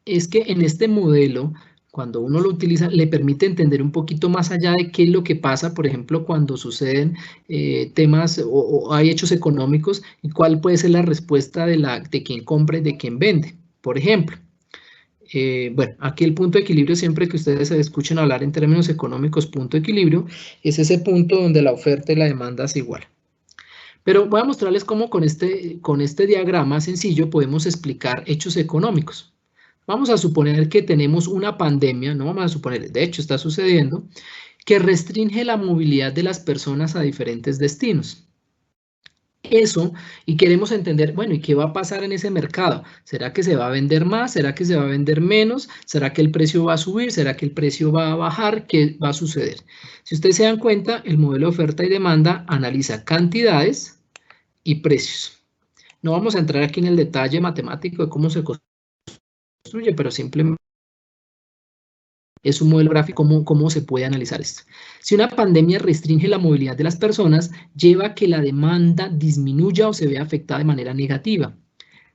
es que en este modelo, cuando uno lo utiliza, le permite entender un poquito más allá de qué es lo que pasa, por ejemplo, cuando suceden temas o hay hechos económicos y cuál puede ser la respuesta de quien compra y de quien vende. Por ejemplo, bueno, aquí el punto de equilibrio, siempre que ustedes se escuchen hablar en términos económicos, punto de equilibrio, es ese punto donde la oferta y la demanda es igual. Pero voy a mostrarles cómo con este diagrama sencillo podemos explicar hechos económicos. Vamos a suponer que tenemos una pandemia, no vamos a suponer, de hecho está sucediendo, que restringe la movilidad de las personas a diferentes destinos. Eso, y queremos entender, bueno, ¿y qué va a pasar en ese mercado? ¿Será que se va a vender más? ¿Será que se va a vender menos? ¿Será que el precio va a subir? ¿Será que el precio va a bajar? ¿Qué va a suceder? Si ustedes se dan cuenta, el modelo de oferta y demanda analiza cantidades y precios. No vamos a entrar aquí en el detalle matemático de cómo se construye, pero simplemente es un modelo gráfico, cómo se puede analizar esto. Si una pandemia restringe la movilidad de las personas, lleva a que la demanda disminuya o se vea afectada de manera negativa.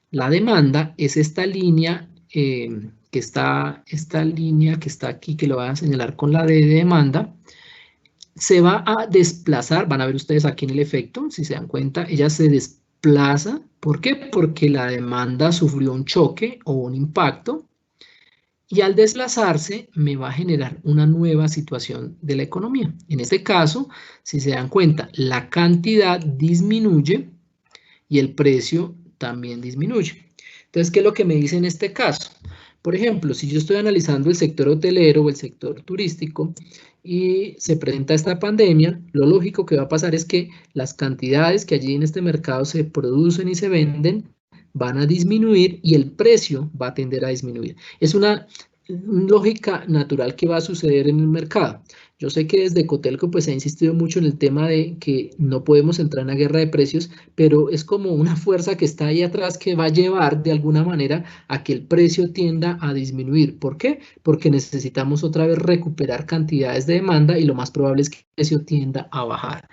La demanda es esta línea que está aquí, que lo voy a señalar con la D de demanda. Se va a desplazar, van a ver ustedes aquí en el efecto, si se dan cuenta, ella se desplaza. ¿Por qué? Porque la demanda sufrió un choque o un impacto. Y al desplazarse me va a generar una nueva situación de la economía. En este caso, si se dan cuenta, la cantidad disminuye y el precio también disminuye. Entonces, ¿qué es lo que me dice en este caso? Por ejemplo, si yo estoy analizando el sector hotelero o el sector turístico y se presenta esta pandemia, lo lógico que va a pasar es que las cantidades que allí en este mercado se producen y se venden van a disminuir y el precio va a tender a disminuir. Es una lógica natural que va a suceder en el mercado. Yo sé que desde Cotelco pues se ha insistido mucho en el tema de que no podemos entrar en una guerra de precios, pero es como una fuerza que está ahí atrás que va a llevar de alguna manera a que el precio tienda a disminuir. ¿Por qué? Porque necesitamos otra vez recuperar cantidades de demanda y lo más probable es que el precio tienda a bajar.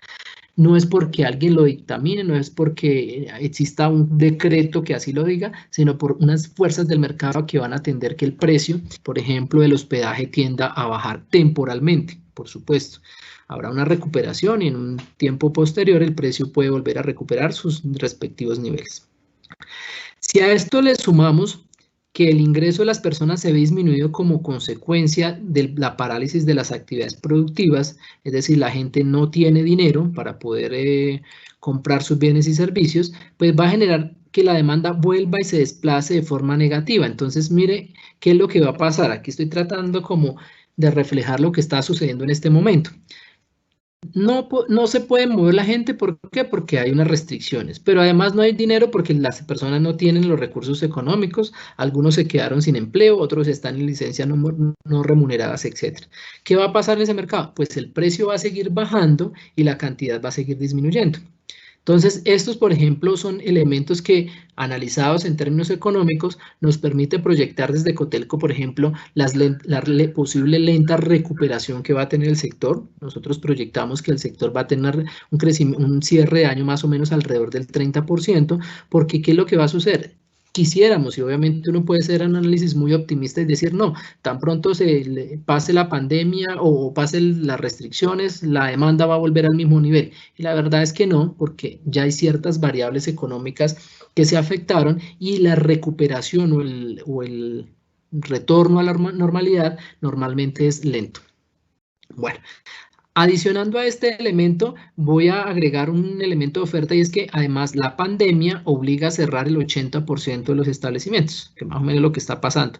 No es porque alguien lo dictamine, no es porque exista un decreto que así lo diga, sino por unas fuerzas del mercado que van a atender que el precio, por ejemplo, del hospedaje tienda a bajar temporalmente, por supuesto. Habrá una recuperación y en un tiempo posterior el precio puede volver a recuperar sus respectivos niveles. Si a esto le sumamos que el ingreso de las personas se ve disminuido como consecuencia de la parálisis de las actividades productivas, es decir, la gente no tiene dinero para poder comprar sus bienes y servicios, pues va a generar que la demanda vuelva y se desplace de forma negativa. Entonces, mire qué es lo que va a pasar. Aquí estoy tratando como de reflejar lo que está sucediendo en este momento. No se puede mover la gente, ¿por qué? Porque hay unas restricciones, pero además no hay dinero porque las personas no tienen los recursos económicos, algunos se quedaron sin empleo, otros están en licencias no remuneradas, etc. ¿Qué va a pasar en ese mercado? Pues el precio va a seguir bajando y la cantidad va a seguir disminuyendo. Entonces, estos, por ejemplo, son elementos que, analizados en términos económicos, nos permite proyectar desde Cotelco, por ejemplo, la posible lenta recuperación que va a tener el sector. Nosotros proyectamos que el sector va a tener un cierre de año más o menos alrededor del 30%, porque ¿qué es lo que va a suceder? Quisiéramos, y obviamente uno puede hacer un análisis muy optimista y decir, no, tan pronto pase la pandemia o pasen las restricciones, la demanda va a volver al mismo nivel. Y la verdad es que no, porque ya hay ciertas variables económicas que se afectaron y la recuperación o el retorno a la normalidad normalmente es lento. Bueno. Adicionando a este elemento, voy a agregar un elemento de oferta y es que además la pandemia obliga a cerrar el 80% de los establecimientos, que más o menos es lo que está pasando.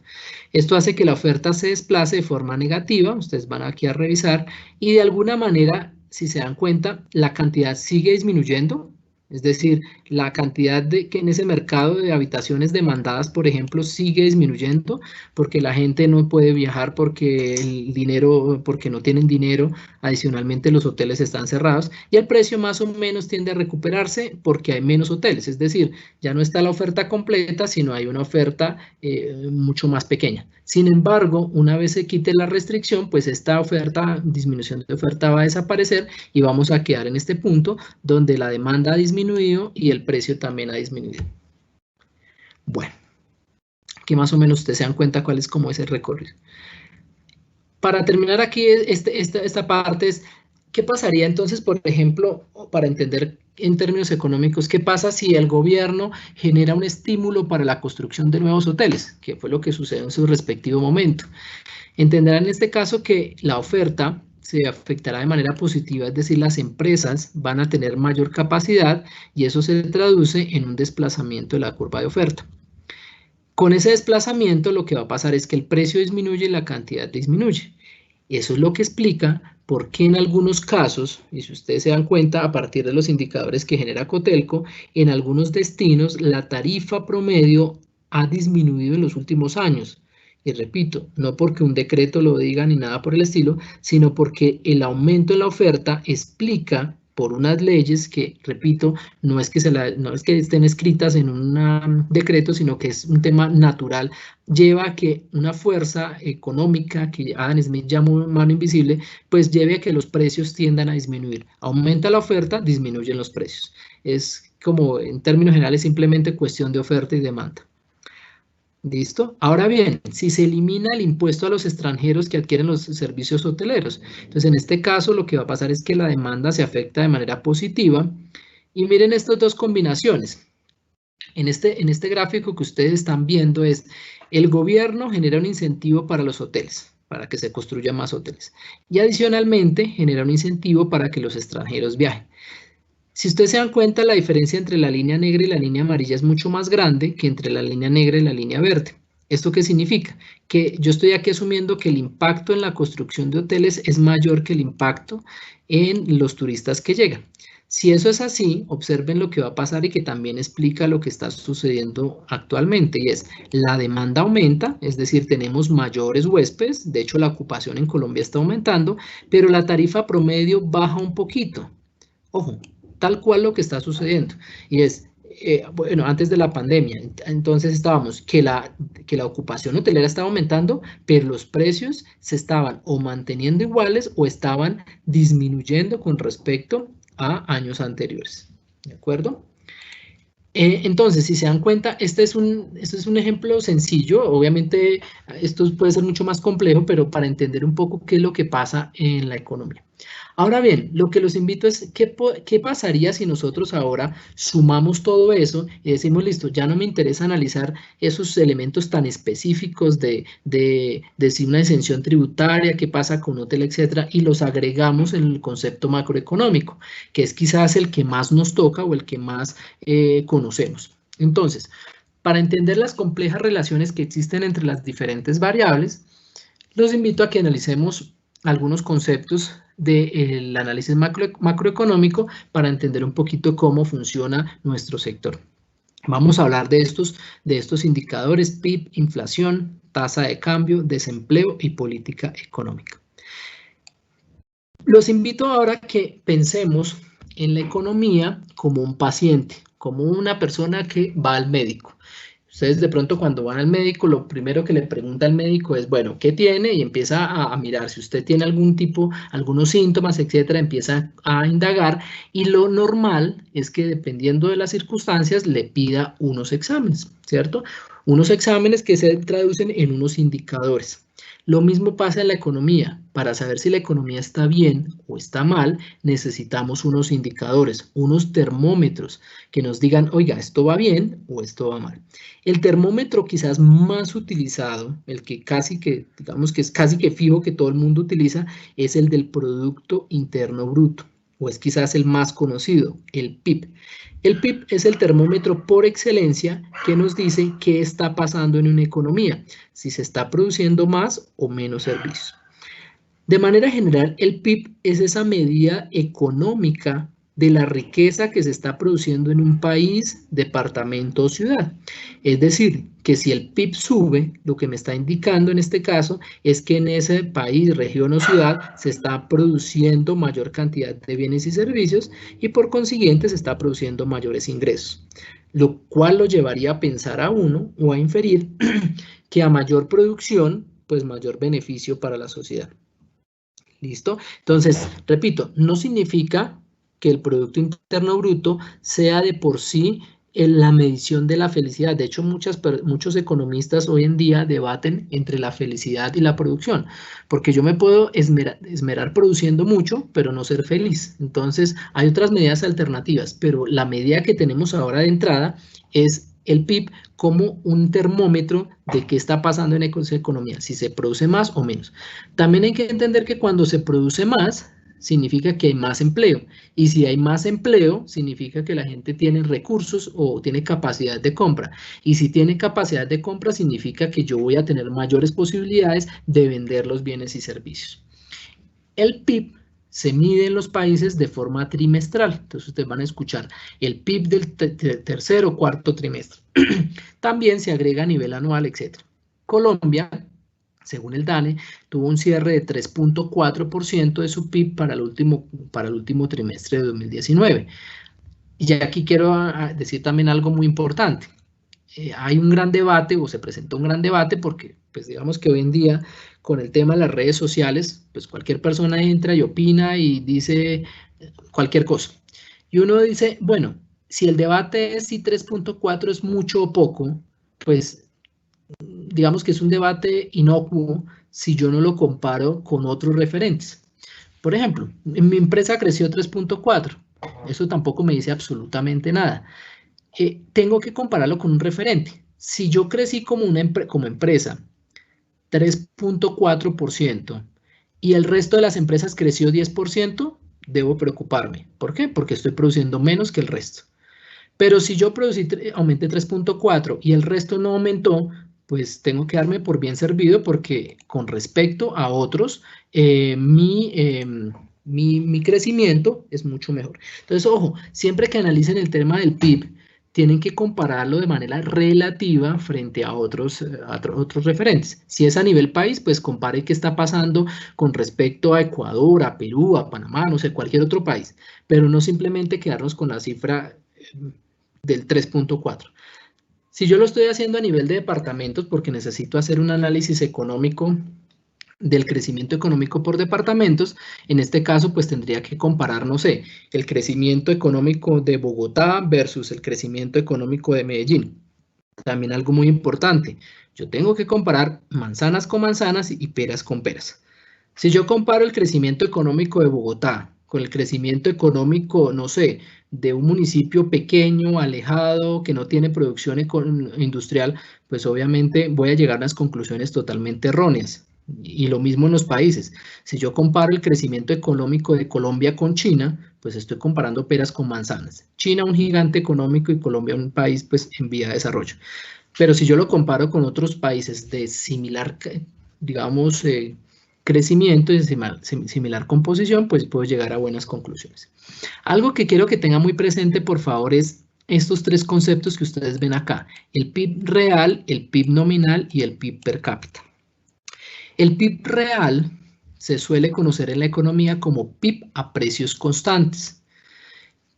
Esto hace que la oferta se desplace de forma negativa, ustedes van aquí a revisar, y de alguna manera, si se dan cuenta, la cantidad sigue disminuyendo. Es decir, la cantidad que en ese mercado de habitaciones demandadas, por ejemplo, sigue disminuyendo porque la gente no puede viajar porque no tienen dinero. Adicionalmente, los hoteles están cerrados y el precio más o menos tiende a recuperarse porque hay menos hoteles. Es decir, ya no está la oferta completa, sino hay una oferta mucho más pequeña. Sin embargo, una vez se quite la restricción, pues esta disminución de oferta va a desaparecer y vamos a quedar en este punto donde la demanda ha disminuido y el precio también ha disminuido. Bueno, aquí más o menos ustedes se dan cuenta cuál es como ese recorrido. Para terminar aquí esta parte es, ¿qué pasaría entonces, por ejemplo, para entender en términos económicos, qué pasa si el gobierno genera un estímulo para la construcción de nuevos hoteles? Que fue lo que sucedió en su respectivo momento. Entenderán en este caso que la oferta se afectará de manera positiva, es decir, las empresas van a tener mayor capacidad y eso se traduce en un desplazamiento de la curva de oferta. Con ese desplazamiento lo que va a pasar es que el precio disminuye y la cantidad disminuye. Eso es lo que explica por qué en algunos casos, y si ustedes se dan cuenta a partir de los indicadores que genera Cotelco, en algunos destinos la tarifa promedio ha disminuido en los últimos años. Y repito, no porque un decreto lo diga ni nada por el estilo, sino porque el aumento en la oferta explica por unas leyes que, repito, no es que estén escritas en un decreto, sino que es un tema natural, lleva a que una fuerza económica, que Adam Smith llamó mano invisible, pues lleve a que los precios tiendan a disminuir. Aumenta la oferta, disminuyen los precios. Es como, en términos generales, simplemente cuestión de oferta y demanda. ¿Listo? Ahora bien, si se elimina el impuesto a los extranjeros que adquieren los servicios hoteleros, entonces en este caso lo que va a pasar es que la demanda se afecta de manera positiva. Y miren estas dos combinaciones. En este gráfico que ustedes están viendo es el gobierno genera un incentivo para los hoteles, para que se construyan más hoteles. Y adicionalmente genera un incentivo para que los extranjeros viajen. Si ustedes se dan cuenta, la diferencia entre la línea negra y la línea amarilla es mucho más grande que entre la línea negra y la línea verde. ¿Esto qué significa? Que yo estoy aquí asumiendo que el impacto en la construcción de hoteles es mayor que el impacto en los turistas que llegan. Si eso es así, observen lo que va a pasar y que también explica lo que está sucediendo actualmente, y es la demanda aumenta, es decir, tenemos mayores huéspedes, de hecho la ocupación en Colombia está aumentando, pero la tarifa promedio baja un poquito. Ojo, tal cual lo que está sucediendo, y es, bueno, antes de la pandemia, entonces estábamos que la ocupación hotelera estaba aumentando, pero los precios se estaban o manteniendo iguales o estaban disminuyendo con respecto a años anteriores, ¿de acuerdo? Entonces, si se dan cuenta, este es un ejemplo sencillo, obviamente esto puede ser mucho más complejo, pero para entender un poco qué es lo que pasa en la economía. Ahora bien, lo que los invito es, ¿qué pasaría si nosotros ahora sumamos todo eso y decimos, listo, ya no me interesa analizar esos elementos tan específicos de si una exención tributaria, qué pasa con hotel, etcétera, y los agregamos en el concepto macroeconómico, que es quizás el que más nos toca o el que más conocemos? Entonces, para entender las complejas relaciones que existen entre las diferentes variables, los invito a que analicemos algunos conceptos del análisis macroeconómico para entender un poquito cómo funciona nuestro sector. Vamos a hablar de estos indicadores: PIB, inflación, tasa de cambio, desempleo y política económica. Los invito ahora a que pensemos en la economía como un paciente, como una persona que va al médico. Ustedes de pronto cuando van al médico, lo primero que le pregunta al médico es, bueno, ¿qué tiene? Y empieza a mirar si usted tiene algunos síntomas, etcétera, empieza a indagar, y lo normal es que dependiendo de las circunstancias le pida unos exámenes, ¿cierto? Unos exámenes que se traducen en unos indicadores. Lo mismo pasa en la economía. Para saber si la economía está bien o está mal, necesitamos unos indicadores, unos termómetros que nos digan, oiga, esto va bien o esto va mal. El termómetro quizás más utilizado, el que digamos que es casi que fijo que todo el mundo utiliza, es el del Producto Interno Bruto, o es quizás el más conocido, el PIB. El PIB es el termómetro por excelencia que nos dice qué está pasando en una economía, si se está produciendo más o menos servicios. De manera general, el PIB es esa medida económica de la riqueza que se está produciendo en un país, departamento o ciudad. Es decir, que si el PIB sube, lo que me está indicando en este caso es que en ese país, región o ciudad se está produciendo mayor cantidad de bienes y servicios y por consiguiente se está produciendo mayores ingresos, lo cual lo llevaría a pensar a uno o a inferir que a mayor producción, pues mayor beneficio para la sociedad. ¿Listo? Entonces, repito, no significa que el Producto Interno Bruto sea de por sí la medición de la felicidad. De hecho, muchos economistas hoy en día debaten entre la felicidad y la producción, porque yo me puedo esmerar produciendo mucho, pero no ser feliz. Entonces, hay otras medidas alternativas, pero la medida que tenemos ahora de entrada es el PIB como un termómetro de qué está pasando en esa economía, si se produce más o menos. También hay que entender que cuando se produce más, significa que hay más empleo. Y si hay más empleo, significa que la gente tiene recursos o tiene capacidad de compra. Y si tiene capacidad de compra, significa que yo voy a tener mayores posibilidades de vender los bienes y servicios. El PIB se mide en los países de forma trimestral. Entonces ustedes van a escuchar el PIB del tercer o cuarto trimestre. También se agrega a nivel anual, etc. Colombia, según el DANE, tuvo un cierre de 3.4% de su PIB para el último trimestre de 2019. Y aquí quiero decir también algo muy importante. Hay un gran debate, o se presentó un gran debate, porque pues digamos que hoy en día con el tema de las redes sociales, pues cualquier persona entra y opina y dice cualquier cosa. Y uno dice, bueno, si el debate es si 3.4 es mucho o poco, pues digamos que es un debate inocuo si yo no lo comparo con otros referentes. Por ejemplo, mi empresa creció 3.4, eso tampoco me dice absolutamente nada. Tengo que compararlo con un referente. Si yo crecí como empresa 3.4% y el resto de las empresas creció 10%, debo preocuparme. ¿Por qué? Porque estoy produciendo menos que el resto. Pero si yo aumenté 3.4 y el resto no aumentó, pues tengo que darme por bien servido porque con respecto a otros, mi crecimiento es mucho mejor. Entonces, ojo, siempre que analicen el tema del PIB, tienen que compararlo de manera relativa frente a otros referentes. Si es a nivel país, pues compare qué está pasando con respecto a Ecuador, a Perú, a Panamá, no sé, cualquier otro país, pero no simplemente quedarnos con la cifra del 3.4. Si yo lo estoy haciendo a nivel de departamentos porque necesito hacer un análisis económico del crecimiento económico por departamentos, en este caso pues tendría que comparar, no sé, el crecimiento económico de Bogotá versus el crecimiento económico de Medellín. También algo muy importante, yo tengo que comparar manzanas con manzanas y peras con peras. Si yo comparo el crecimiento económico de Bogotá con el crecimiento económico, no sé, de un municipio pequeño, alejado, que no tiene producción industrial, pues obviamente voy a llegar a unas conclusiones totalmente erróneas. Y lo mismo en los países. Si yo comparo el crecimiento económico de Colombia con China, pues estoy comparando peras con manzanas. China un gigante económico y Colombia un país pues en vía de desarrollo. Pero si yo lo comparo con otros países de similar digamos, crecimiento y similar composición, pues puedo llegar a buenas conclusiones. Algo que quiero que tenga muy presente, por favor, es estos tres conceptos que ustedes ven acá: el PIB real, el PIB nominal y el PIB per cápita. El PIB real se suele conocer en la economía como PIB a precios constantes.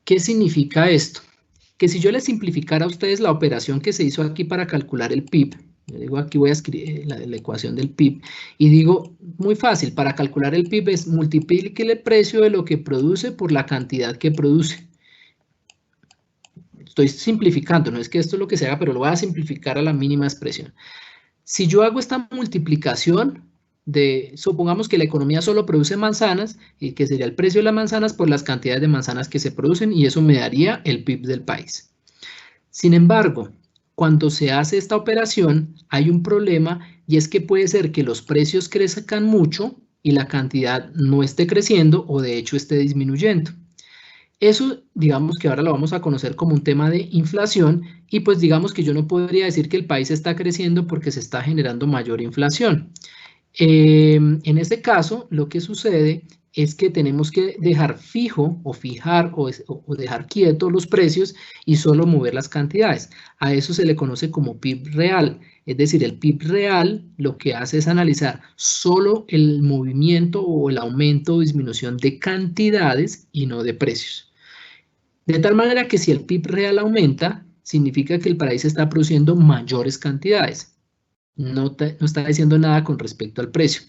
¿Qué significa esto? Que si yo les simplificara a ustedes la operación que se hizo aquí para calcular el PIB, yo digo aquí voy a escribir la ecuación del PIB y digo, muy fácil, para calcular el PIB es multiplique el precio de lo que produce por la cantidad que produce. Estoy simplificando, no es que esto es lo que se haga, pero lo voy a simplificar a la mínima expresión. Si yo hago esta multiplicación supongamos que la economía solo produce manzanas, y que sería el precio de las manzanas por las cantidades de manzanas que se producen, y eso me daría el PIB del país. Sin embargo, cuando se hace esta operación, hay un problema, y es que puede ser que los precios crezcan mucho y la cantidad no esté creciendo o de hecho esté disminuyendo. Eso, digamos que ahora lo vamos a conocer como un tema de inflación, y pues digamos que yo no podría decir que el país está creciendo porque se está generando mayor inflación. En este caso, lo que sucede es que tenemos que dejar fijo o fijar o dejar quietos los precios y solo mover las cantidades. A eso se le conoce como PIB real. Es decir, el PIB real lo que hace es analizar solo el movimiento o el aumento o disminución de cantidades y no de precios. De tal manera que si el PIB real aumenta, significa que el país está produciendo mayores cantidades. No está diciendo nada con respecto al precio.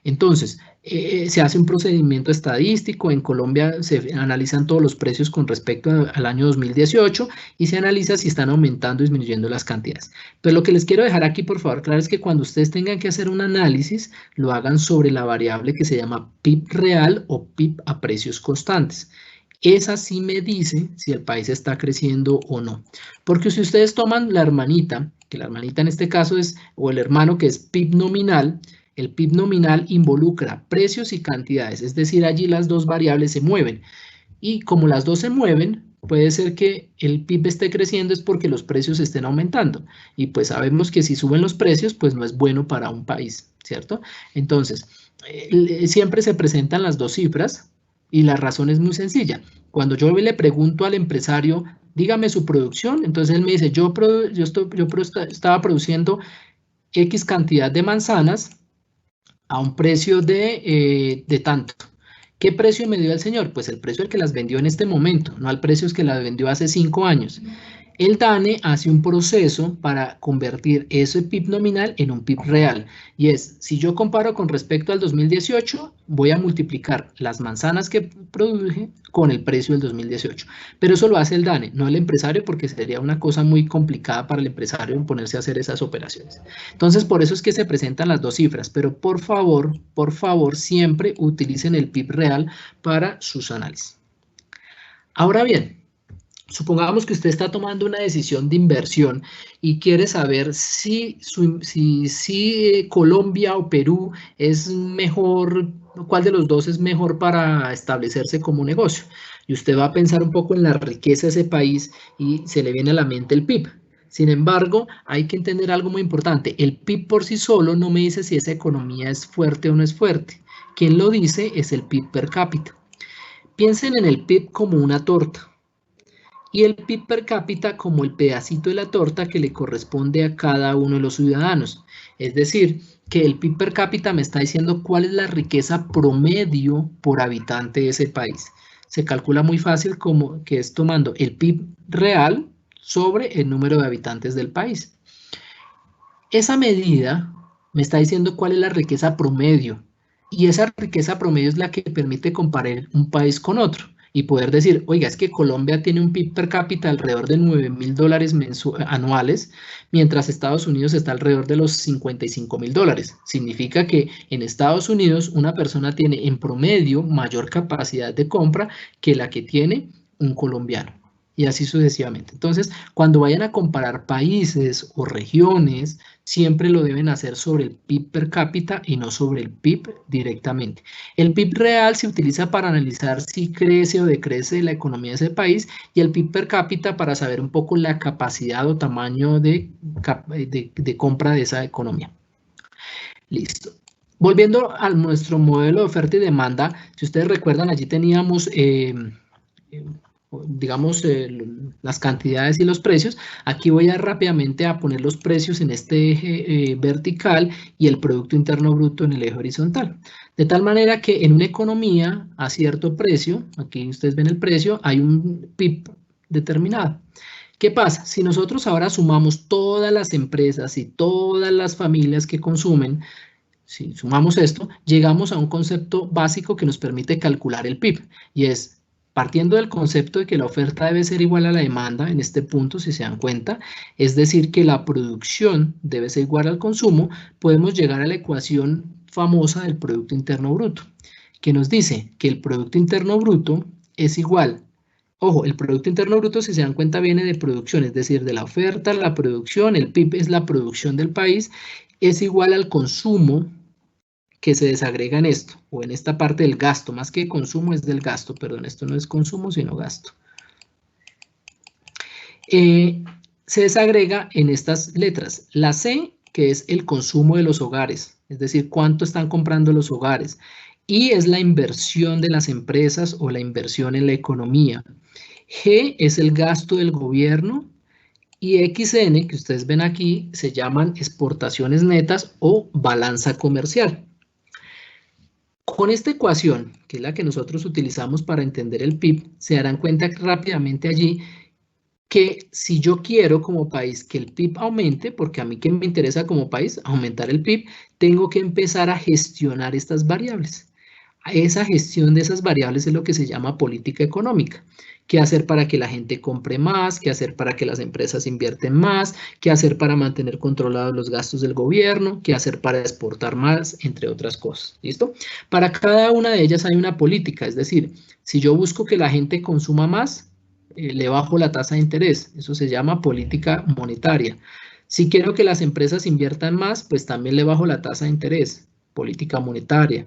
Entonces, se hace un procedimiento estadístico. En Colombia se analizan todos los precios con respecto al año 2018 y se analiza si están aumentando o disminuyendo las cantidades. Pero lo que les quiero dejar aquí, por favor, claro, es que cuando ustedes tengan que hacer un análisis, lo hagan sobre la variable que se llama PIB real o PIB a precios constantes. Esa sí me dice si el país está creciendo o no. Porque si ustedes toman la hermanita, que la hermanita en este caso es, o el hermano que es PIB nominal, el PIB nominal involucra precios y cantidades, es decir, allí las dos variables se mueven. Y como las dos se mueven, puede ser que el PIB esté creciendo es porque los precios estén aumentando. Y pues sabemos que si suben los precios, pues no es bueno para un país, ¿cierto? Entonces, siempre se presentan las dos cifras. Y la razón es muy sencilla. Cuando yo le pregunto al empresario, dígame su producción, entonces él me dice, yo estaba produciendo X cantidad de manzanas a un precio de tanto. ¿Qué precio me dio el señor? Pues el precio al que las vendió en este momento, no al precio que las vendió hace 5 años. El DANE hace un proceso para convertir ese PIB nominal en un PIB real. Y es, si yo comparo con respecto al 2018, voy a multiplicar las manzanas que produje con el precio del 2018. Pero eso lo hace el DANE, no el empresario, porque sería una cosa muy complicada para el empresario ponerse a hacer esas operaciones. Entonces, por eso es que se presentan las dos cifras. Pero por favor, siempre utilicen el PIB real para sus análisis. Ahora bien, supongamos que usted está tomando una decisión de inversión y quiere saber si Colombia o Perú es mejor, cuál de los dos es mejor para establecerse como negocio. Y usted va a pensar un poco en la riqueza de ese país y se le viene a la mente el PIB. Sin embargo, hay que entender algo muy importante. El PIB por sí solo no me dice si esa economía es fuerte o no es fuerte. Quien lo dice es el PIB per cápita. Piensen en el PIB como una torta y el PIB per cápita como el pedacito de la torta que le corresponde a cada uno de los ciudadanos. Es decir, que el PIB per cápita me está diciendo cuál es la riqueza promedio por habitante de ese país. Se calcula muy fácil como que es tomando el PIB real sobre el número de habitantes del país. Esa medida me está diciendo cuál es la riqueza promedio, y esa riqueza promedio es la que permite comparar un país con otro y poder decir, oiga, es que Colombia tiene un PIB per cápita alrededor de $9.000 anuales, mientras Estados Unidos está alrededor de los $55.000. Significa que en Estados Unidos una persona tiene en promedio mayor capacidad de compra que la que tiene un colombiano. Y así sucesivamente. Entonces, cuando vayan a comparar países o regiones, siempre lo deben hacer sobre el PIB per cápita y no sobre el PIB directamente. El PIB real se utiliza para analizar si crece o decrece la economía de ese país, y el PIB per cápita para saber un poco la capacidad o tamaño de compra de esa economía. Listo. Volviendo a nuestro modelo de oferta y demanda, si ustedes recuerdan, allí teníamos, digamos, las cantidades y los precios. Aquí voy a rápidamente a poner los precios en este eje vertical y el Producto Interno Bruto en el eje horizontal. De tal manera que en una economía a cierto precio, aquí ustedes ven el precio, hay un PIB determinado. ¿Qué pasa? Si nosotros ahora sumamos todas las empresas y todas las familias que consumen, si sumamos esto, llegamos a un concepto básico que nos permite calcular el PIB, y es, partiendo del concepto de que la oferta debe ser igual a la demanda, en este punto, si se dan cuenta, es decir, que la producción debe ser igual al consumo, podemos llegar a la ecuación famosa del Producto Interno Bruto, que nos dice que el Producto Interno Bruto es igual. Ojo, el Producto Interno Bruto, si se dan cuenta, viene de producción, es decir, de la oferta, la producción, el PIB es la producción del país, es igual al consumo que se desagrega en esto, o en esta parte del gasto, más que consumo es del gasto, perdón, esto no es consumo, sino gasto. Se desagrega en estas letras. La C, que es el consumo de los hogares, es decir, cuánto están comprando los hogares. I es la inversión de las empresas o la inversión en la economía. G es el gasto del gobierno. Y XN, que ustedes ven aquí, se llaman exportaciones netas o balanza comercial. Con esta ecuación, que es la que nosotros utilizamos para entender el PIB, se darán cuenta rápidamente allí que si yo quiero como país que el PIB aumente, porque a mí que me interesa como país aumentar el PIB, tengo que empezar a gestionar estas variables. Esa gestión de esas variables es lo que se llama política económica. ¿Qué hacer para que la gente compre más? ¿Qué hacer para que las empresas invierten más? ¿Qué hacer para mantener controlados los gastos del gobierno? ¿Qué hacer para exportar más? Entre otras cosas. ¿Listo? Para cada una de ellas hay una política. Es decir, si yo busco que la gente consuma más, le bajo la tasa de interés. Eso se llama política monetaria. Si quiero que las empresas inviertan más, pues también le bajo la tasa de interés. Política monetaria.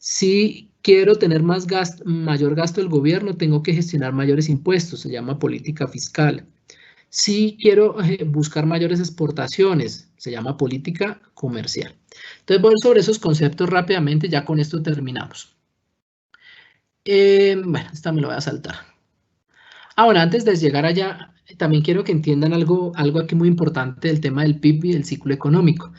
Si quiero tener mayor gasto del gobierno, tengo que gestionar mayores impuestos, se llama política fiscal. Si quiero buscar mayores exportaciones, se llama política comercial. Entonces voy sobre esos conceptos rápidamente, ya con esto terminamos. Bueno, esta me lo voy a saltar. Ahora, antes de llegar allá, también quiero que entiendan algo aquí muy importante del tema del PIB y del ciclo económico.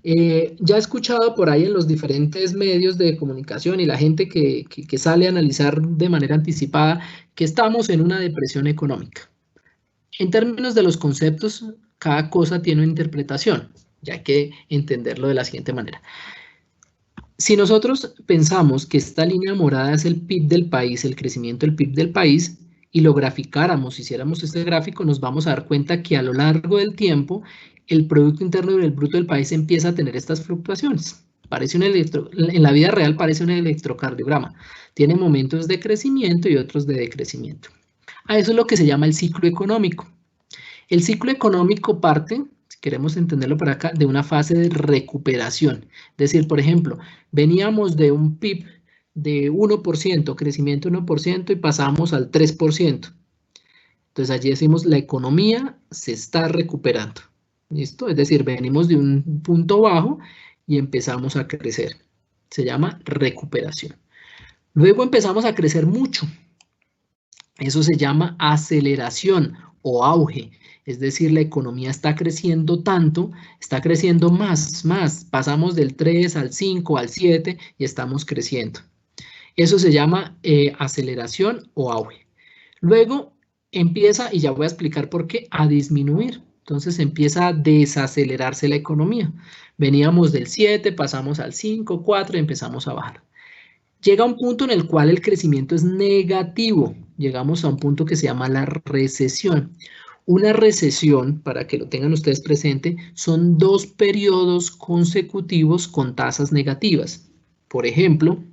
Ya he escuchado por ahí en los diferentes medios de comunicación y la gente que sale a analizar de manera anticipada que estamos en una depresión económica. En términos de los conceptos, cada cosa tiene una interpretación, ya hay que entenderlo de la siguiente manera. Si nosotros pensamos que esta línea morada es el PIB del país, el crecimiento del PIB del país, y lo graficáramos, hiciéramos este gráfico, nos vamos a dar cuenta que a lo largo del tiempo el Producto Interno Bruto del país empieza a tener estas fluctuaciones. En la vida real parece un electrocardiograma. Tiene momentos de crecimiento y otros de decrecimiento. A eso es lo que se llama el ciclo económico. El ciclo económico parte, si queremos entenderlo por acá, de una fase de recuperación. Es decir, por ejemplo, veníamos de un PIB de 1%, crecimiento 1%, y pasamos al 3%. Entonces allí decimos la economía se está recuperando. ¿Listo? Es decir, venimos de un punto bajo y empezamos a crecer. Se llama recuperación. Luego empezamos a crecer mucho. Eso se llama aceleración o auge. Es decir, la economía está creciendo tanto, está creciendo más. Pasamos del 3 al 5, al 7 y estamos creciendo. Eso se llama aceleración o auge. Luego empieza, y ya voy a explicar por qué, a disminuir. Entonces empieza a desacelerarse la economía. Veníamos del 7, pasamos al 5, 4 y empezamos a bajar. Llega un punto en el cual el crecimiento es negativo. Llegamos a un punto que se llama la recesión. Una recesión, para que lo tengan ustedes presente, son 2 periodos consecutivos con tasas negativas. Por ejemplo,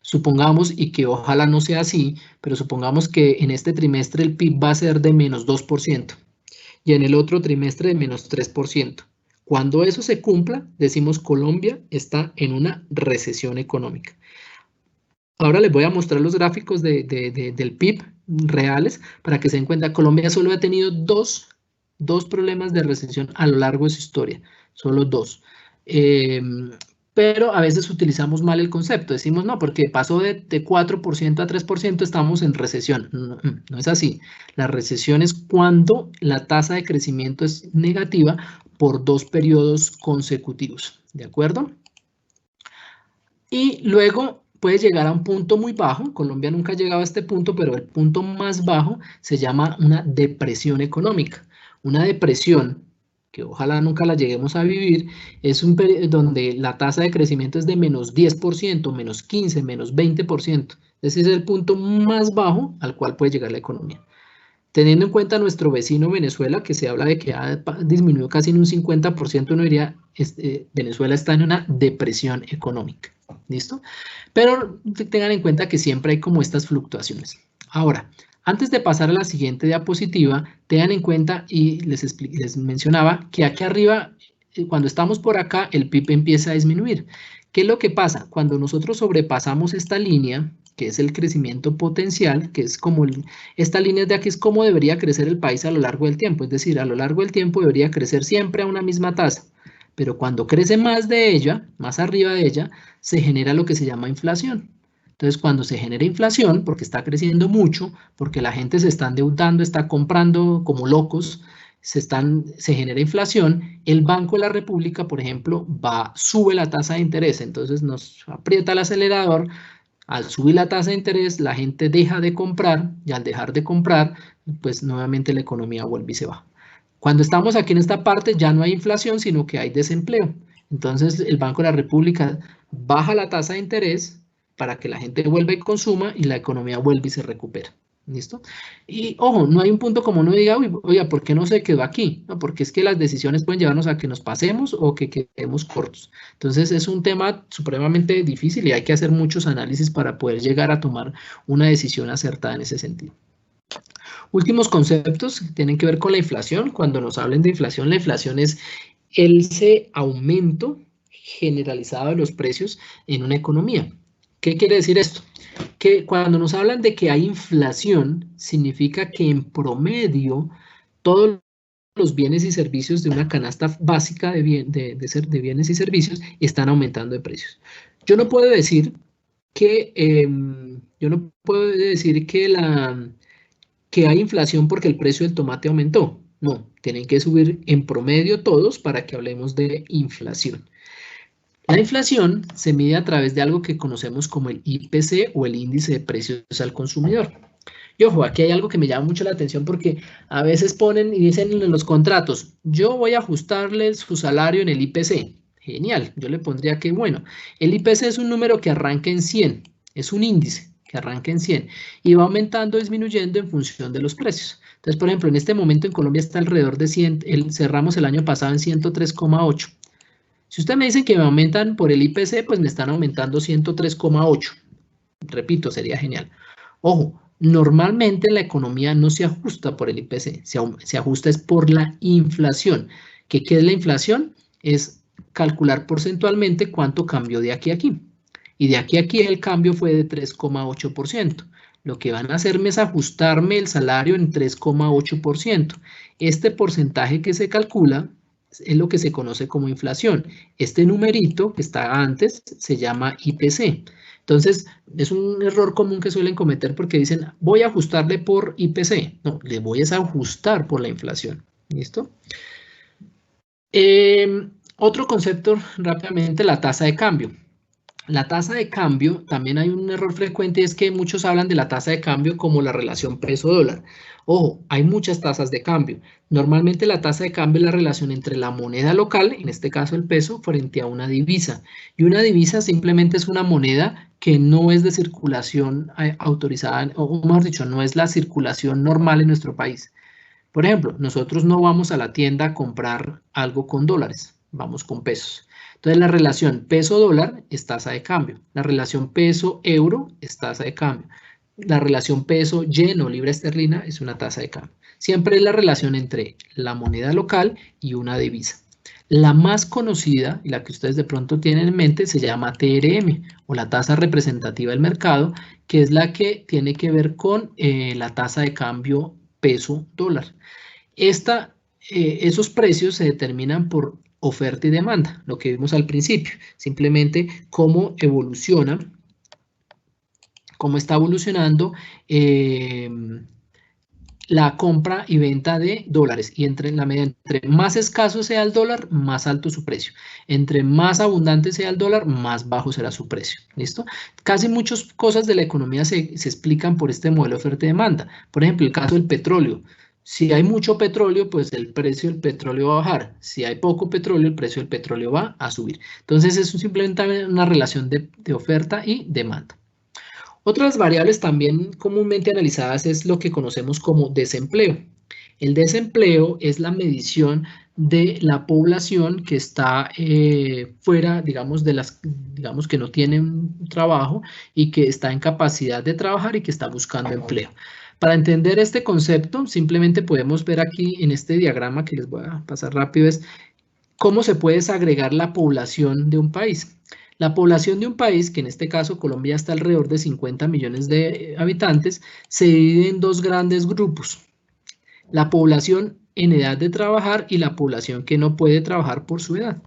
supongamos, y que ojalá no sea así, pero supongamos que en este trimestre el PIB va a ser de menos 2% y en el otro trimestre de menos 3%. Cuando eso se cumpla, decimos Colombia está en una recesión económica. Ahora les voy a mostrar los gráficos del PIB reales para que se den cuenta. Colombia solo ha tenido dos problemas de recesión a lo largo de su historia, solo 2. Pero a veces utilizamos mal el concepto. Decimos, no, porque pasó de 4% a 3%, estamos en recesión. No, no es así. La recesión es cuando la tasa de crecimiento es negativa por 2 periodos consecutivos. ¿De acuerdo? Y luego puede llegar a un punto muy bajo. Colombia nunca ha llegado a este punto, pero el punto más bajo se llama una depresión económica. Una depresión, que ojalá nunca la lleguemos a vivir, es un periodo donde la tasa de crecimiento es de menos 10%, menos 15%, menos 20%. Ese es el punto más bajo al cual puede llegar la economía. Teniendo en cuenta nuestro vecino Venezuela, que se habla de que ha disminuido casi en un 50%, uno diría, Venezuela está en una depresión económica. ¿Listo? Pero tengan en cuenta que siempre hay como estas fluctuaciones. Ahora, antes de pasar a la siguiente diapositiva, tengan en cuenta, y les mencionaba, que aquí arriba, cuando estamos por acá, el PIB empieza a disminuir. ¿Qué es lo que pasa? Cuando nosotros sobrepasamos esta línea, que es el crecimiento potencial, que es como esta línea de aquí es cómo debería crecer el país a lo largo del tiempo, es decir, a lo largo del tiempo debería crecer siempre a una misma tasa, pero cuando crece más de ella, más arriba de ella, se genera lo que se llama inflación. Entonces, cuando se genera inflación, porque está creciendo mucho, porque la gente se está endeudando, está comprando como locos, se genera inflación, el Banco de la República, por ejemplo, sube la tasa de interés, entonces nos aprieta el acelerador. Al subir la tasa de interés, la gente deja de comprar, y al dejar de comprar, pues nuevamente la economía vuelve y se va. Cuando estamos aquí en esta parte ya no hay inflación, sino que hay desempleo. Entonces el Banco de la República baja la tasa de interés para que la gente vuelva y consuma y la economía vuelve y se recupera. ¿Listo? Y ojo, no hay un punto como uno diga, oiga, ¿por qué no se quedó aquí? No, porque es que las decisiones pueden llevarnos a que nos pasemos o que quedemos cortos. Entonces es un tema supremamente difícil y hay que hacer muchos análisis para poder llegar a tomar una decisión acertada en ese sentido. Últimos conceptos que tienen que ver con la inflación. Cuando nos hablen de inflación, la inflación es ese aumento generalizado de los precios en una economía. ¿Qué quiere decir esto? Que cuando nos hablan de que hay inflación, significa que en promedio todos los bienes y servicios de una canasta básica de bienes y servicios están aumentando de precios. Yo no puedo decir que, que hay inflación porque el precio del tomate aumentó. No, tienen que subir en promedio todos para que hablemos de inflación. La inflación se mide a través de algo que conocemos como el IPC o el índice de precios al consumidor. Y ojo, aquí hay algo que me llama mucho la atención porque a veces ponen y dicen en los contratos, yo voy a ajustarle su salario en el IPC. Genial, yo le pondría que, bueno, el IPC es un número que arranca en 100, es un índice que arranca en 100 y va aumentando o disminuyendo en función de los precios. Entonces, por ejemplo, en este momento en Colombia está alrededor de 100, cerramos el año pasado en 103,8. Si usted me dice que me aumentan por el IPC, pues me están aumentando 103,8. Repito, sería genial. Ojo, normalmente la economía no se ajusta por el IPC, se ajusta es por la inflación. ¿Qué es la inflación? Es calcular porcentualmente cuánto cambió de aquí a aquí. Y de aquí a aquí el cambio fue de 3,8%. Lo que van a hacerme es ajustarme el salario en 3,8%. Este porcentaje que se calcula es lo que se conoce como inflación. Este numerito que está antes se llama IPC. Entonces, es un error común que suelen cometer porque dicen, voy a ajustarle por IPC. No, le voy a ajustar por la inflación. ¿Listo? Otro concepto rápidamente, la tasa de cambio. La tasa de cambio, también hay un error frecuente, y es que muchos hablan de la tasa de cambio como la relación peso-dólar. Ojo, hay muchas tasas de cambio. Normalmente la tasa de cambio es la relación entre la moneda local, en este caso el peso, frente a una divisa. Y una divisa simplemente es una moneda que no es de circulación autorizada, o mejor dicho, no es la circulación normal en nuestro país. Por ejemplo, nosotros no vamos a la tienda a comprar algo con dólares, vamos con pesos. Entonces, la relación peso-dólar es tasa de cambio. La relación peso-euro es tasa de cambio. La relación peso-yen o libra esterlina es una tasa de cambio. Siempre es la relación entre la moneda local y una divisa. La más conocida y la que ustedes de pronto tienen en mente se llama TRM o la tasa representativa del mercado, que es la que tiene que ver con la tasa de cambio peso-dólar. Esos precios se determinan por oferta y demanda, lo que vimos al principio, simplemente cómo evoluciona, cómo está evolucionando la compra y venta de dólares, y entre más escaso sea el dólar, más alto su precio. Entre más abundante sea el dólar, más bajo será su precio. ¿Listo? Casi muchas cosas de la economía se explican por este modelo de oferta y demanda. Por ejemplo, el caso del petróleo. Si hay mucho petróleo, pues el precio del petróleo va a bajar. Si hay poco petróleo, el precio del petróleo va a subir. Entonces, es simplemente una relación de oferta y demanda. Otras variables también comúnmente analizadas es lo que conocemos como desempleo. El desempleo es la medición de la población que está fuera, digamos que no tiene un trabajo y que está en capacidad de trabajar y que está buscando empleo. Para entender este concepto, simplemente podemos ver aquí en este diagrama que les voy a pasar rápido, es cómo se puede desagregar la población de un país. La población de un país, que en este caso Colombia está alrededor de 50 millones de habitantes, se divide en dos grandes grupos. La población en edad de trabajar y la población que no puede trabajar por su edad.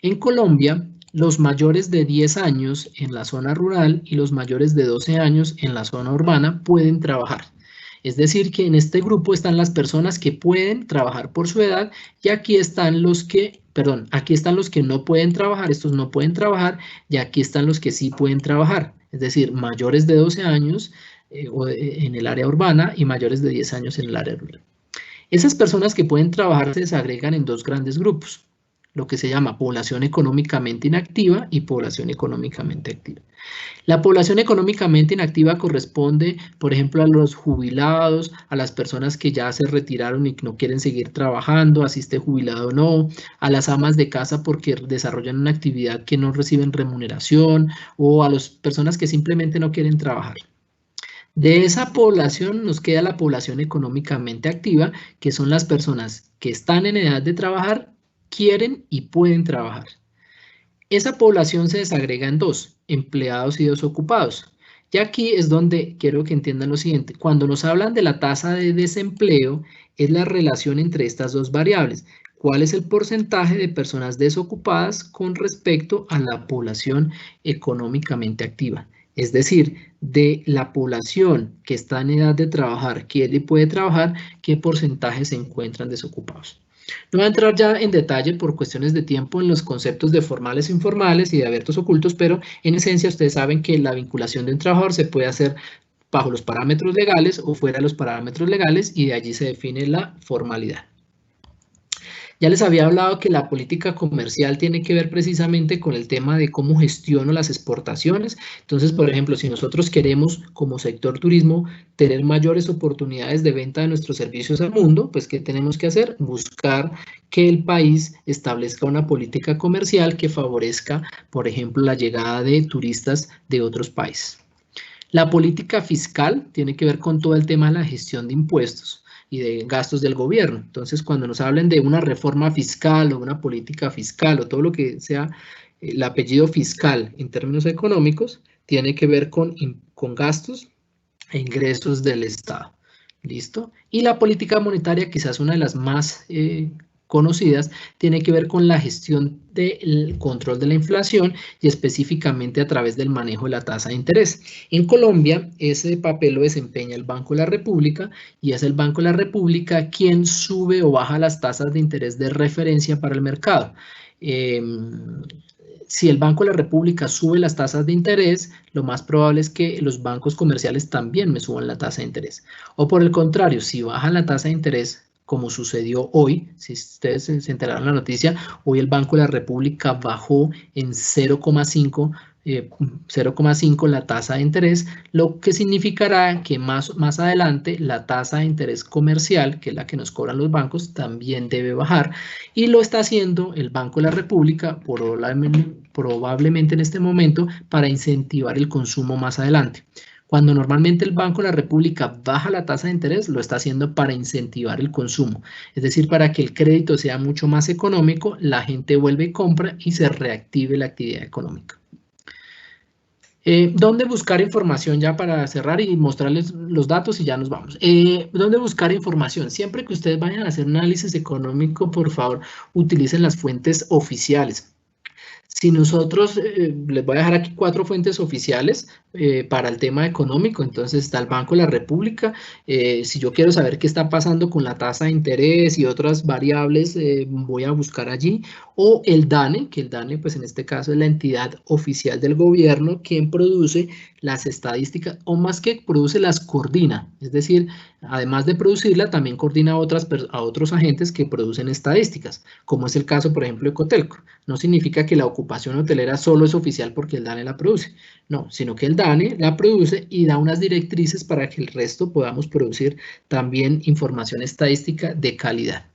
En Colombia, los mayores de 10 años en la zona rural y los mayores de 12 años en la zona urbana pueden trabajar. Es decir, que en este grupo están las personas que pueden trabajar por su edad y aquí están los que, aquí están los que no pueden trabajar, estos no pueden trabajar, y aquí están los que sí pueden trabajar. Es decir, mayores de 12 años en el área urbana y mayores de 10 años en el área rural. Esas personas que pueden trabajar se desagregan en dos grandes grupos, lo que se llama población económicamente inactiva y población económicamente activa. La población económicamente inactiva corresponde, por ejemplo, a los jubilados, a las personas que ya se retiraron y no quieren seguir trabajando, así esté jubilado o no, a las amas de casa porque desarrollan una actividad que no reciben remuneración, o a las personas que simplemente no quieren trabajar. De esa población nos queda la población económicamente activa, que son las personas que están en edad de trabajar, quieren y pueden trabajar. Esa población se desagrega en dos, empleados y desocupados. Y aquí es donde quiero que entiendan lo siguiente. Cuando nos hablan de la tasa de desempleo, es la relación entre estas dos variables. ¿Cuál es el porcentaje de personas desocupadas con respecto a la población económicamente activa? Es decir, de la población que está en edad de trabajar, quiere y puede trabajar, ¿qué porcentaje se encuentran desocupados? No voy a entrar ya en detalle por cuestiones de tiempo en los conceptos de formales e informales y de abiertos ocultos, pero en esencia ustedes saben que la vinculación de un trabajador se puede hacer bajo los parámetros legales o fuera de los parámetros legales y de allí se define la formalidad. Ya les había hablado que la política comercial tiene que ver precisamente con el tema de cómo gestiono las exportaciones. Entonces, por ejemplo, si nosotros queremos como sector turismo tener mayores oportunidades de venta de nuestros servicios al mundo, pues ¿qué tenemos que hacer? Buscar que el país establezca una política comercial que favorezca, por ejemplo, la llegada de turistas de otros países. La política fiscal tiene que ver con todo el tema de la gestión de impuestos y de gastos del gobierno. Entonces, cuando nos hablen de una reforma fiscal o una política fiscal o todo lo que sea el apellido fiscal en términos económicos, tiene que ver con gastos e ingresos del Estado. ¿Listo? Y la política monetaria, quizás una de las más conocidas, tiene que ver con la gestión del control de la inflación y específicamente a través del manejo de la tasa de interés. En Colombia, ese papel lo desempeña el Banco de la República y es el Banco de la República quien sube o baja las tasas de interés de referencia para el mercado. Si el Banco de la República sube las tasas de interés, lo más probable es que los bancos comerciales también me suban la tasa de interés. O por el contrario, si bajan la tasa de interés, como sucedió hoy, si ustedes se enteraron de la noticia, hoy el Banco de la República bajó en 0,5 la tasa de interés, lo que significará que más adelante la tasa de interés comercial, que es la que nos cobran los bancos, también debe bajar, y lo está haciendo el Banco de la República probablemente en este momento para incentivar el consumo más adelante. Cuando normalmente el Banco de la República baja la tasa de interés, lo está haciendo para incentivar el consumo. Es decir, para que el crédito sea mucho más económico, la gente vuelve y compra y se reactive la actividad económica. ¿Dónde buscar información ya para cerrar y mostrarles los datos y ya nos vamos? ¿Dónde buscar información? Siempre que ustedes vayan a hacer un análisis económico, por favor, utilicen las fuentes oficiales. Si nosotros, les voy a dejar aquí 4 fuentes oficiales para el tema económico. Entonces está el Banco de la República. Si yo quiero saber qué está pasando con la tasa de interés y otras variables, voy a buscar allí. O el DANE, que el DANE pues en este caso es la entidad oficial del gobierno quien produce las estadísticas, o más que produce, las coordina. Es decir, además de producirla, también coordina a otros agentes que producen estadísticas, como es el caso, por ejemplo, de Cotelco. No significa que la ocupación hotelera solo es oficial porque el DANE la produce, no, sino que el DANE la produce y da unas directrices para que el resto podamos producir también información estadística de calidad.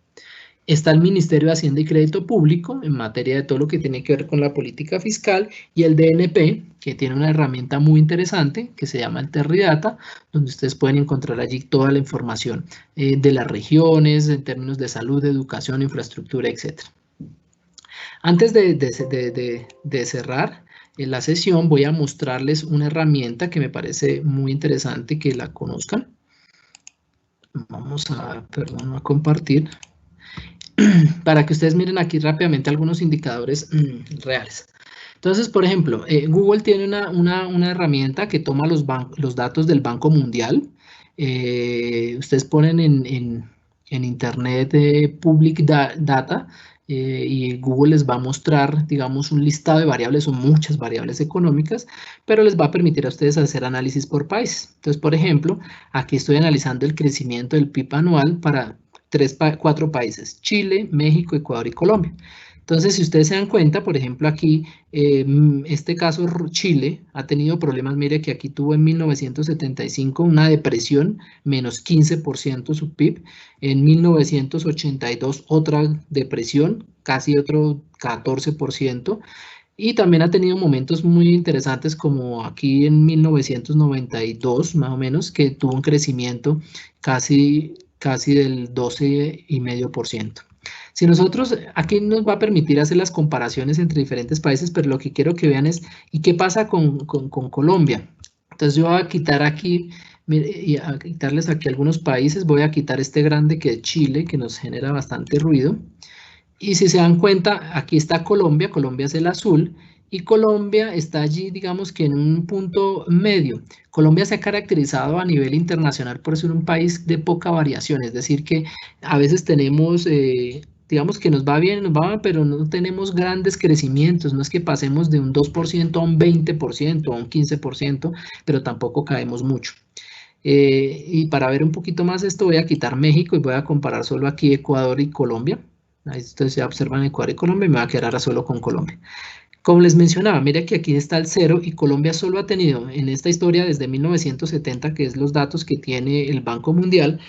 Está el Ministerio de Hacienda y Crédito Público en materia de todo lo que tiene que ver con la política fiscal, y el DNP, que tiene una herramienta muy interesante que se llama el Terridata, donde ustedes pueden encontrar allí toda la información de las regiones en términos de salud, de educación, infraestructura, etc. Antes de cerrar la sesión, voy a mostrarles una herramienta que me parece muy interesante que la conozcan. Vamos a compartir para que ustedes miren aquí rápidamente algunos indicadores reales. Entonces, por ejemplo, Google tiene una herramienta que toma los datos del Banco Mundial. Ustedes ponen en internet Public Data y Google les va a mostrar, digamos, un listado de variables o muchas variables económicas, pero les va a permitir a ustedes hacer análisis por país. Entonces, por ejemplo, aquí estoy analizando el crecimiento del PIB anual para 4 países: Chile, México, Ecuador y Colombia. Entonces, si ustedes se dan cuenta, por ejemplo, aquí, este caso Chile ha tenido problemas. Mire que aquí tuvo en 1975 una depresión, menos 15% su PIB. En 1982 otra depresión, casi otro 14%. Y también ha tenido momentos muy interesantes, como aquí en 1992, más o menos, que tuvo un crecimiento casi del 12,5%. Si nosotros, aquí nos va a permitir hacer las comparaciones entre diferentes países, pero lo que quiero que vean es, ¿y qué pasa con Colombia? Entonces yo voy a quitar aquí, y a quitarles aquí algunos países. Voy a quitar este grande que es Chile, que nos genera bastante ruido. Y si se dan cuenta, aquí está Colombia. Colombia es el azul, y Colombia está allí, digamos que en un punto medio. Colombia se ha caracterizado a nivel internacional por ser un país de poca variación, es decir, que a veces tenemos, digamos que nos va bien, pero no tenemos grandes crecimientos. No es que pasemos de un 2% a un 20%, a un 15%, pero tampoco caemos mucho. Y para ver un poquito más esto, voy a quitar México y voy a comparar solo aquí Ecuador y Colombia. Ahí ustedes ya observan Ecuador y Colombia, y me voy a quedar ahora solo con Colombia. Como les mencionaba, mira que aquí está el 0, y Colombia solo ha tenido en esta historia desde 1970, que es los datos que tiene el Banco Mundial,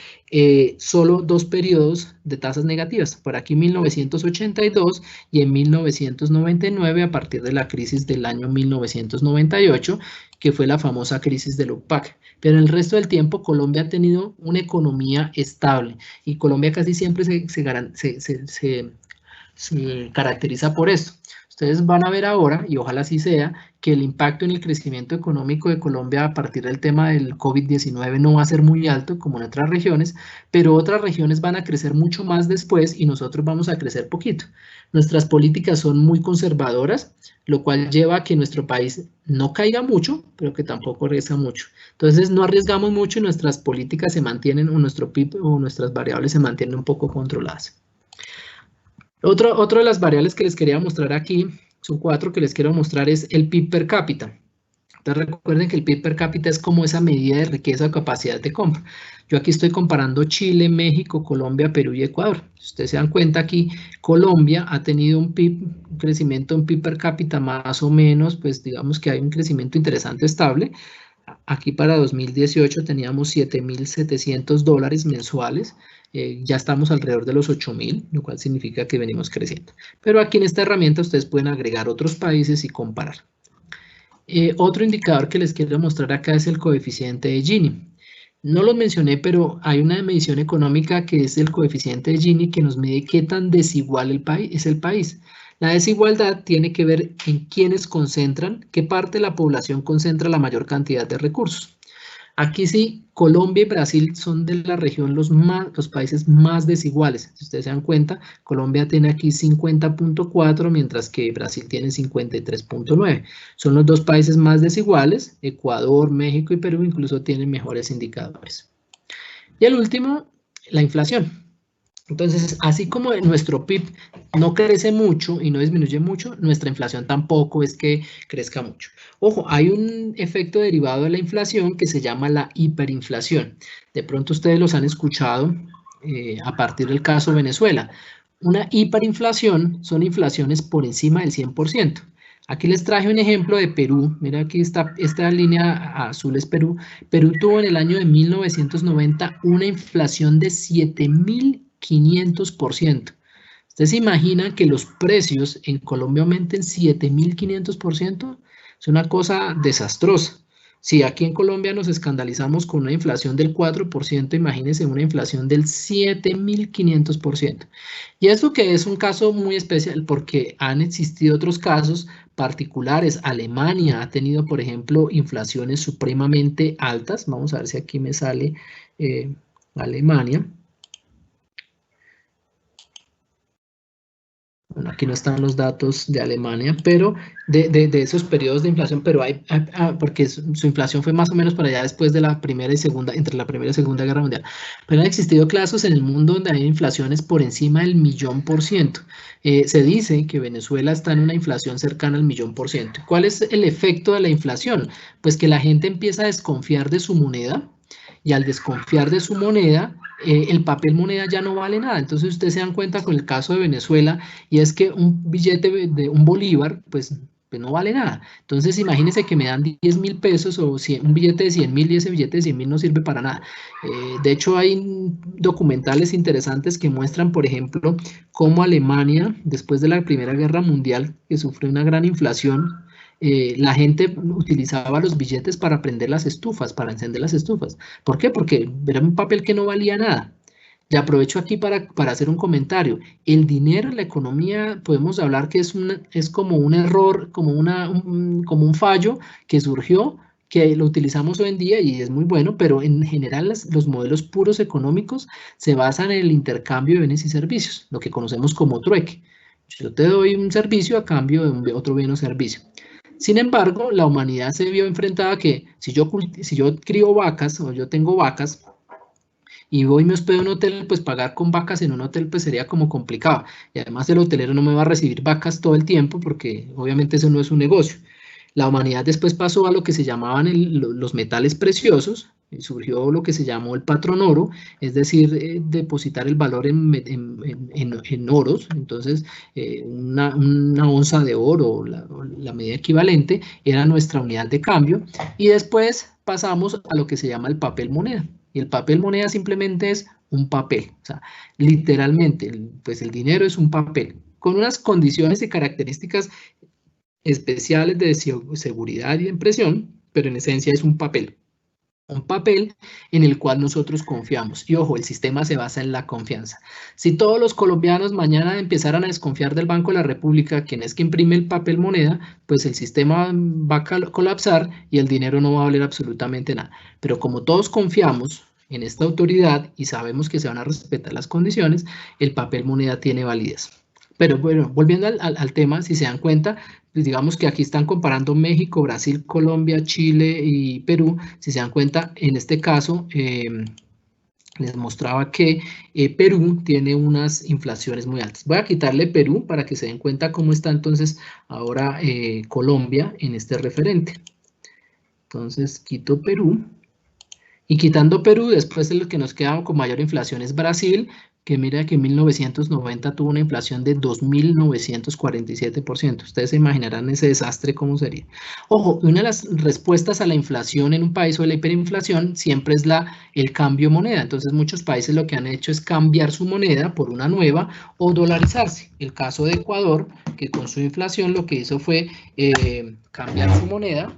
solo 2 periodos de tasas negativas. Por aquí 1982 y en 1999, a partir de la crisis del año 1998, que fue la famosa crisis del UPAC. Pero en el resto del tiempo Colombia ha tenido una economía estable, y Colombia casi siempre se caracteriza por esto. Ustedes van a ver ahora, y ojalá así sea, que el impacto en el crecimiento económico de Colombia a partir del tema del COVID-19 no va a ser muy alto como en otras regiones, pero otras regiones van a crecer mucho más después y nosotros vamos a crecer poquito. Nuestras políticas son muy conservadoras, lo cual lleva a que nuestro país no caiga mucho, pero que tampoco crezca mucho. Entonces no arriesgamos mucho y nuestras políticas se mantienen, o nuestro PIB o nuestras variables se mantienen un poco controladas. Otra de las variables que les quería mostrar aquí, son 4 que les quiero mostrar, es el PIB per cápita. Entonces recuerden que el PIB per cápita es como esa medida de riqueza o capacidad de compra. Yo aquí estoy comparando Chile, México, Colombia, Perú y Ecuador. Si ustedes se dan cuenta, aquí Colombia ha tenido un crecimiento en PIB per cápita más o menos, pues digamos que hay un crecimiento interesante, estable. Aquí para 2018 teníamos $7,700 mensuales. Ya estamos alrededor de los 8,000, lo cual significa que venimos creciendo. Pero aquí en esta herramienta ustedes pueden agregar otros países y comparar. Otro indicador que les quiero mostrar acá es el coeficiente de Gini. No los mencioné, pero hay una medición económica que es el coeficiente de Gini, que nos mide qué tan desigual es el país. La desigualdad tiene que ver en quiénes concentran, qué parte de la población concentra la mayor cantidad de recursos. Aquí sí, Colombia y Brasil son de la región los países más desiguales. Si ustedes se dan cuenta, Colombia tiene aquí 50.4, mientras que Brasil tiene 53.9. Son los dos países más desiguales. Ecuador, México y Perú incluso tienen mejores indicadores. Y el último, la inflación. Entonces, así como nuestro PIB no crece mucho y no disminuye mucho, nuestra inflación tampoco es que crezca mucho. Ojo, hay un efecto derivado de la inflación que se llama la hiperinflación. De pronto ustedes los han escuchado a partir del caso Venezuela. Una hiperinflación son inflaciones por encima del 100%. Aquí les traje un ejemplo de Perú. Mira, aquí está, esta línea azul es Perú. Perú tuvo en el año de 1990 una inflación de 7.500%. ¿Ustedes se imaginan que los precios en Colombia aumenten 7.500%? Es una cosa desastrosa. Si aquí en Colombia nos escandalizamos con una inflación del 4%, imagínense una inflación del 7.500%. Y esto que es un caso muy especial porque han existido otros casos particulares. Alemania ha tenido, por ejemplo, inflaciones supremamente altas. Vamos a ver si aquí me sale Alemania. Bueno, aquí no están los datos de Alemania, pero de esos periodos de inflación, pero porque su inflación fue más o menos para allá después de la primera y segunda, entre la primera y segunda guerra mundial. Pero han existido casos en el mundo donde hay inflaciones por encima del 1.000.000%. Se dice que Venezuela está en una inflación cercana al 1.000.000%. ¿Cuál es el efecto de la inflación? Pues que la gente empieza a desconfiar de su moneda, y al desconfiar de su moneda, el papel moneda ya no vale nada. Entonces ustedes se dan cuenta con el caso de Venezuela, y es que un billete de un bolívar, pues no vale nada. Entonces imagínense que me dan 10.000 pesos o un billete de 100.000 y ese billete de 100.000 no sirve para nada. De hecho hay documentales interesantes que muestran, por ejemplo, cómo Alemania, después de la Primera Guerra Mundial, que sufrió una gran inflación, la gente utilizaba los billetes para prender las estufas, para encender las estufas. ¿Por qué? Porque era un papel que no valía nada. Y aprovecho aquí para hacer un comentario. El dinero en la economía, podemos hablar que es como un error, como un fallo que surgió, que lo utilizamos hoy en día y es muy bueno, pero en general los modelos puros económicos se basan en el intercambio de bienes y servicios, lo que conocemos como trueque. Yo te doy un servicio a cambio de otro bien o servicio. Sin embargo, la humanidad se vio enfrentada a que si yo crío vacas o yo tengo vacas y voy y me hospedo en un hotel, pues pagar con vacas en un hotel pues sería como complicado. Y además el hotelero no me va a recibir vacas todo el tiempo porque obviamente eso no es un negocio. La humanidad después pasó a lo que se llamaban los metales preciosos, y surgió lo que se llamó el patrón oro, es decir, depositar el valor en oros. Entonces, una onza de oro, la medida equivalente, era nuestra unidad de cambio, y después pasamos a lo que se llama el papel moneda. Y el papel moneda simplemente es un papel, o sea, literalmente, pues el dinero es un papel, con unas condiciones y características especiales de seguridad y de impresión, pero en esencia es un papel en el cual nosotros confiamos. Y ojo, el sistema se basa en la confianza. Si todos los colombianos mañana empezaran a desconfiar del Banco de la República, quien es que imprime el papel moneda, pues el sistema va a colapsar y el dinero no va a valer absolutamente nada. Pero como todos confiamos en esta autoridad y sabemos que se van a respetar las condiciones, el papel moneda tiene validez. Pero bueno, volviendo al tema, si se dan cuenta, pues digamos que aquí están comparando México, Brasil, Colombia, Chile y Perú. Si se dan cuenta, en este caso, les mostraba que Perú tiene unas inflaciones muy altas. Voy a quitarle Perú para que se den cuenta cómo está entonces ahora Colombia en este referente. Entonces, quito Perú. Y quitando Perú, después el que nos queda con mayor inflación es Brasil, que mira que en 1990 tuvo una inflación de 2.947%. Ustedes se imaginarán ese desastre cómo sería. Ojo, una de las respuestas a la inflación en un país o a la hiperinflación siempre es el cambio de moneda. Entonces muchos países lo que han hecho es cambiar su moneda por una nueva o dolarizarse. El caso de Ecuador, que con su inflación lo que hizo fue cambiar su moneda,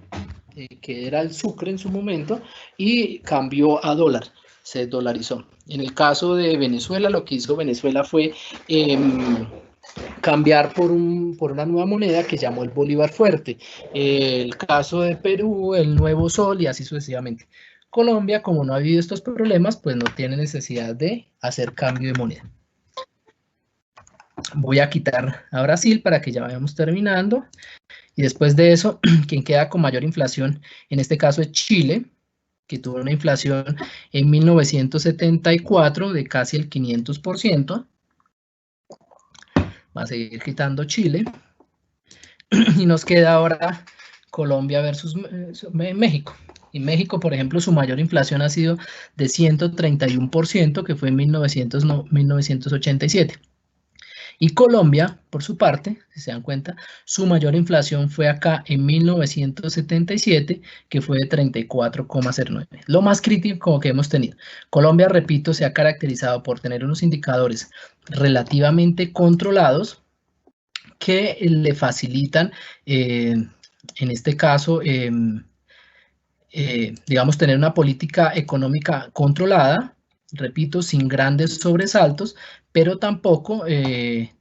que era el sucre en su momento, y cambió a dólar, se dolarizó. En el caso de Venezuela, lo que hizo Venezuela fue cambiar por una nueva moneda que llamó el Bolívar Fuerte. El caso de Perú, el Nuevo Sol y así sucesivamente. Colombia, como no ha habido estos problemas, pues no tiene necesidad de hacer cambio de moneda. Voy a quitar a Brasil para que ya vayamos terminando. Y después de eso, quien queda con mayor inflación, en este caso es Chile, que tuvo una inflación en 1974 de casi el 500%. Va a seguir quitando Chile. Y nos queda ahora Colombia versus México. Y México, por ejemplo, su mayor inflación ha sido de 131%, que fue en 1987. Y Colombia, por su parte, si se dan cuenta, su mayor inflación fue acá en 1977, que fue de 34,09. Lo más crítico que hemos tenido. Colombia, repito, se ha caracterizado por tener unos indicadores relativamente controlados que le facilitan, en este caso, digamos, tener una política económica controlada, repito, sin grandes sobresaltos, pero tampoco,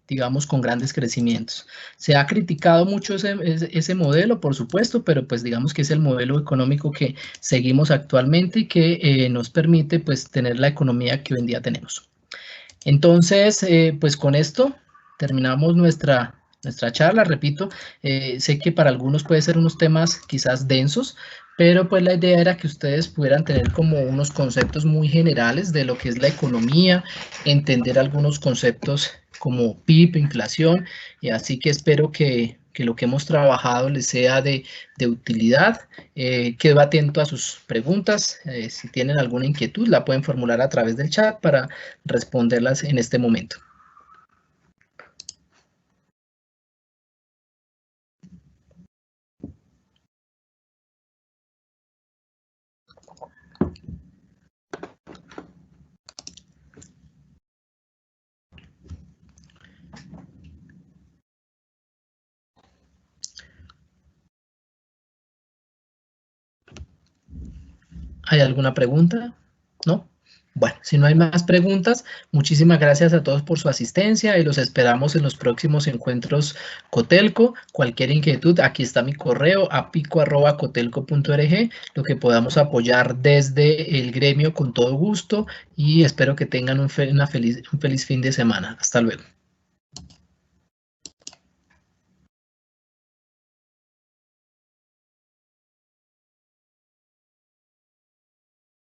digamos, con grandes crecimientos. Se ha criticado mucho ese modelo, por supuesto, pero pues digamos que es el modelo económico que seguimos actualmente y que nos permite pues tener la economía que hoy en día tenemos. Entonces, pues con esto terminamos nuestra charla. Repito, sé que para algunos puede ser unos temas quizás densos, pero pues la idea era que ustedes pudieran tener como unos conceptos muy generales de lo que es la economía, entender algunos conceptos como PIB, inflación, y así que espero que lo que hemos trabajado les sea de utilidad. Quedo atento a sus preguntas. Si tienen alguna inquietud, la pueden formular a través del chat para responderlas en este momento. ¿Hay alguna pregunta? ¿No? Bueno, si no hay más preguntas, muchísimas gracias a todos por su asistencia y los esperamos en los próximos encuentros Cotelco. Cualquier inquietud, aquí está mi correo, apico@cotelco.org, lo que podamos apoyar desde el gremio con todo gusto y espero que tengan un feliz fin de semana. Hasta luego.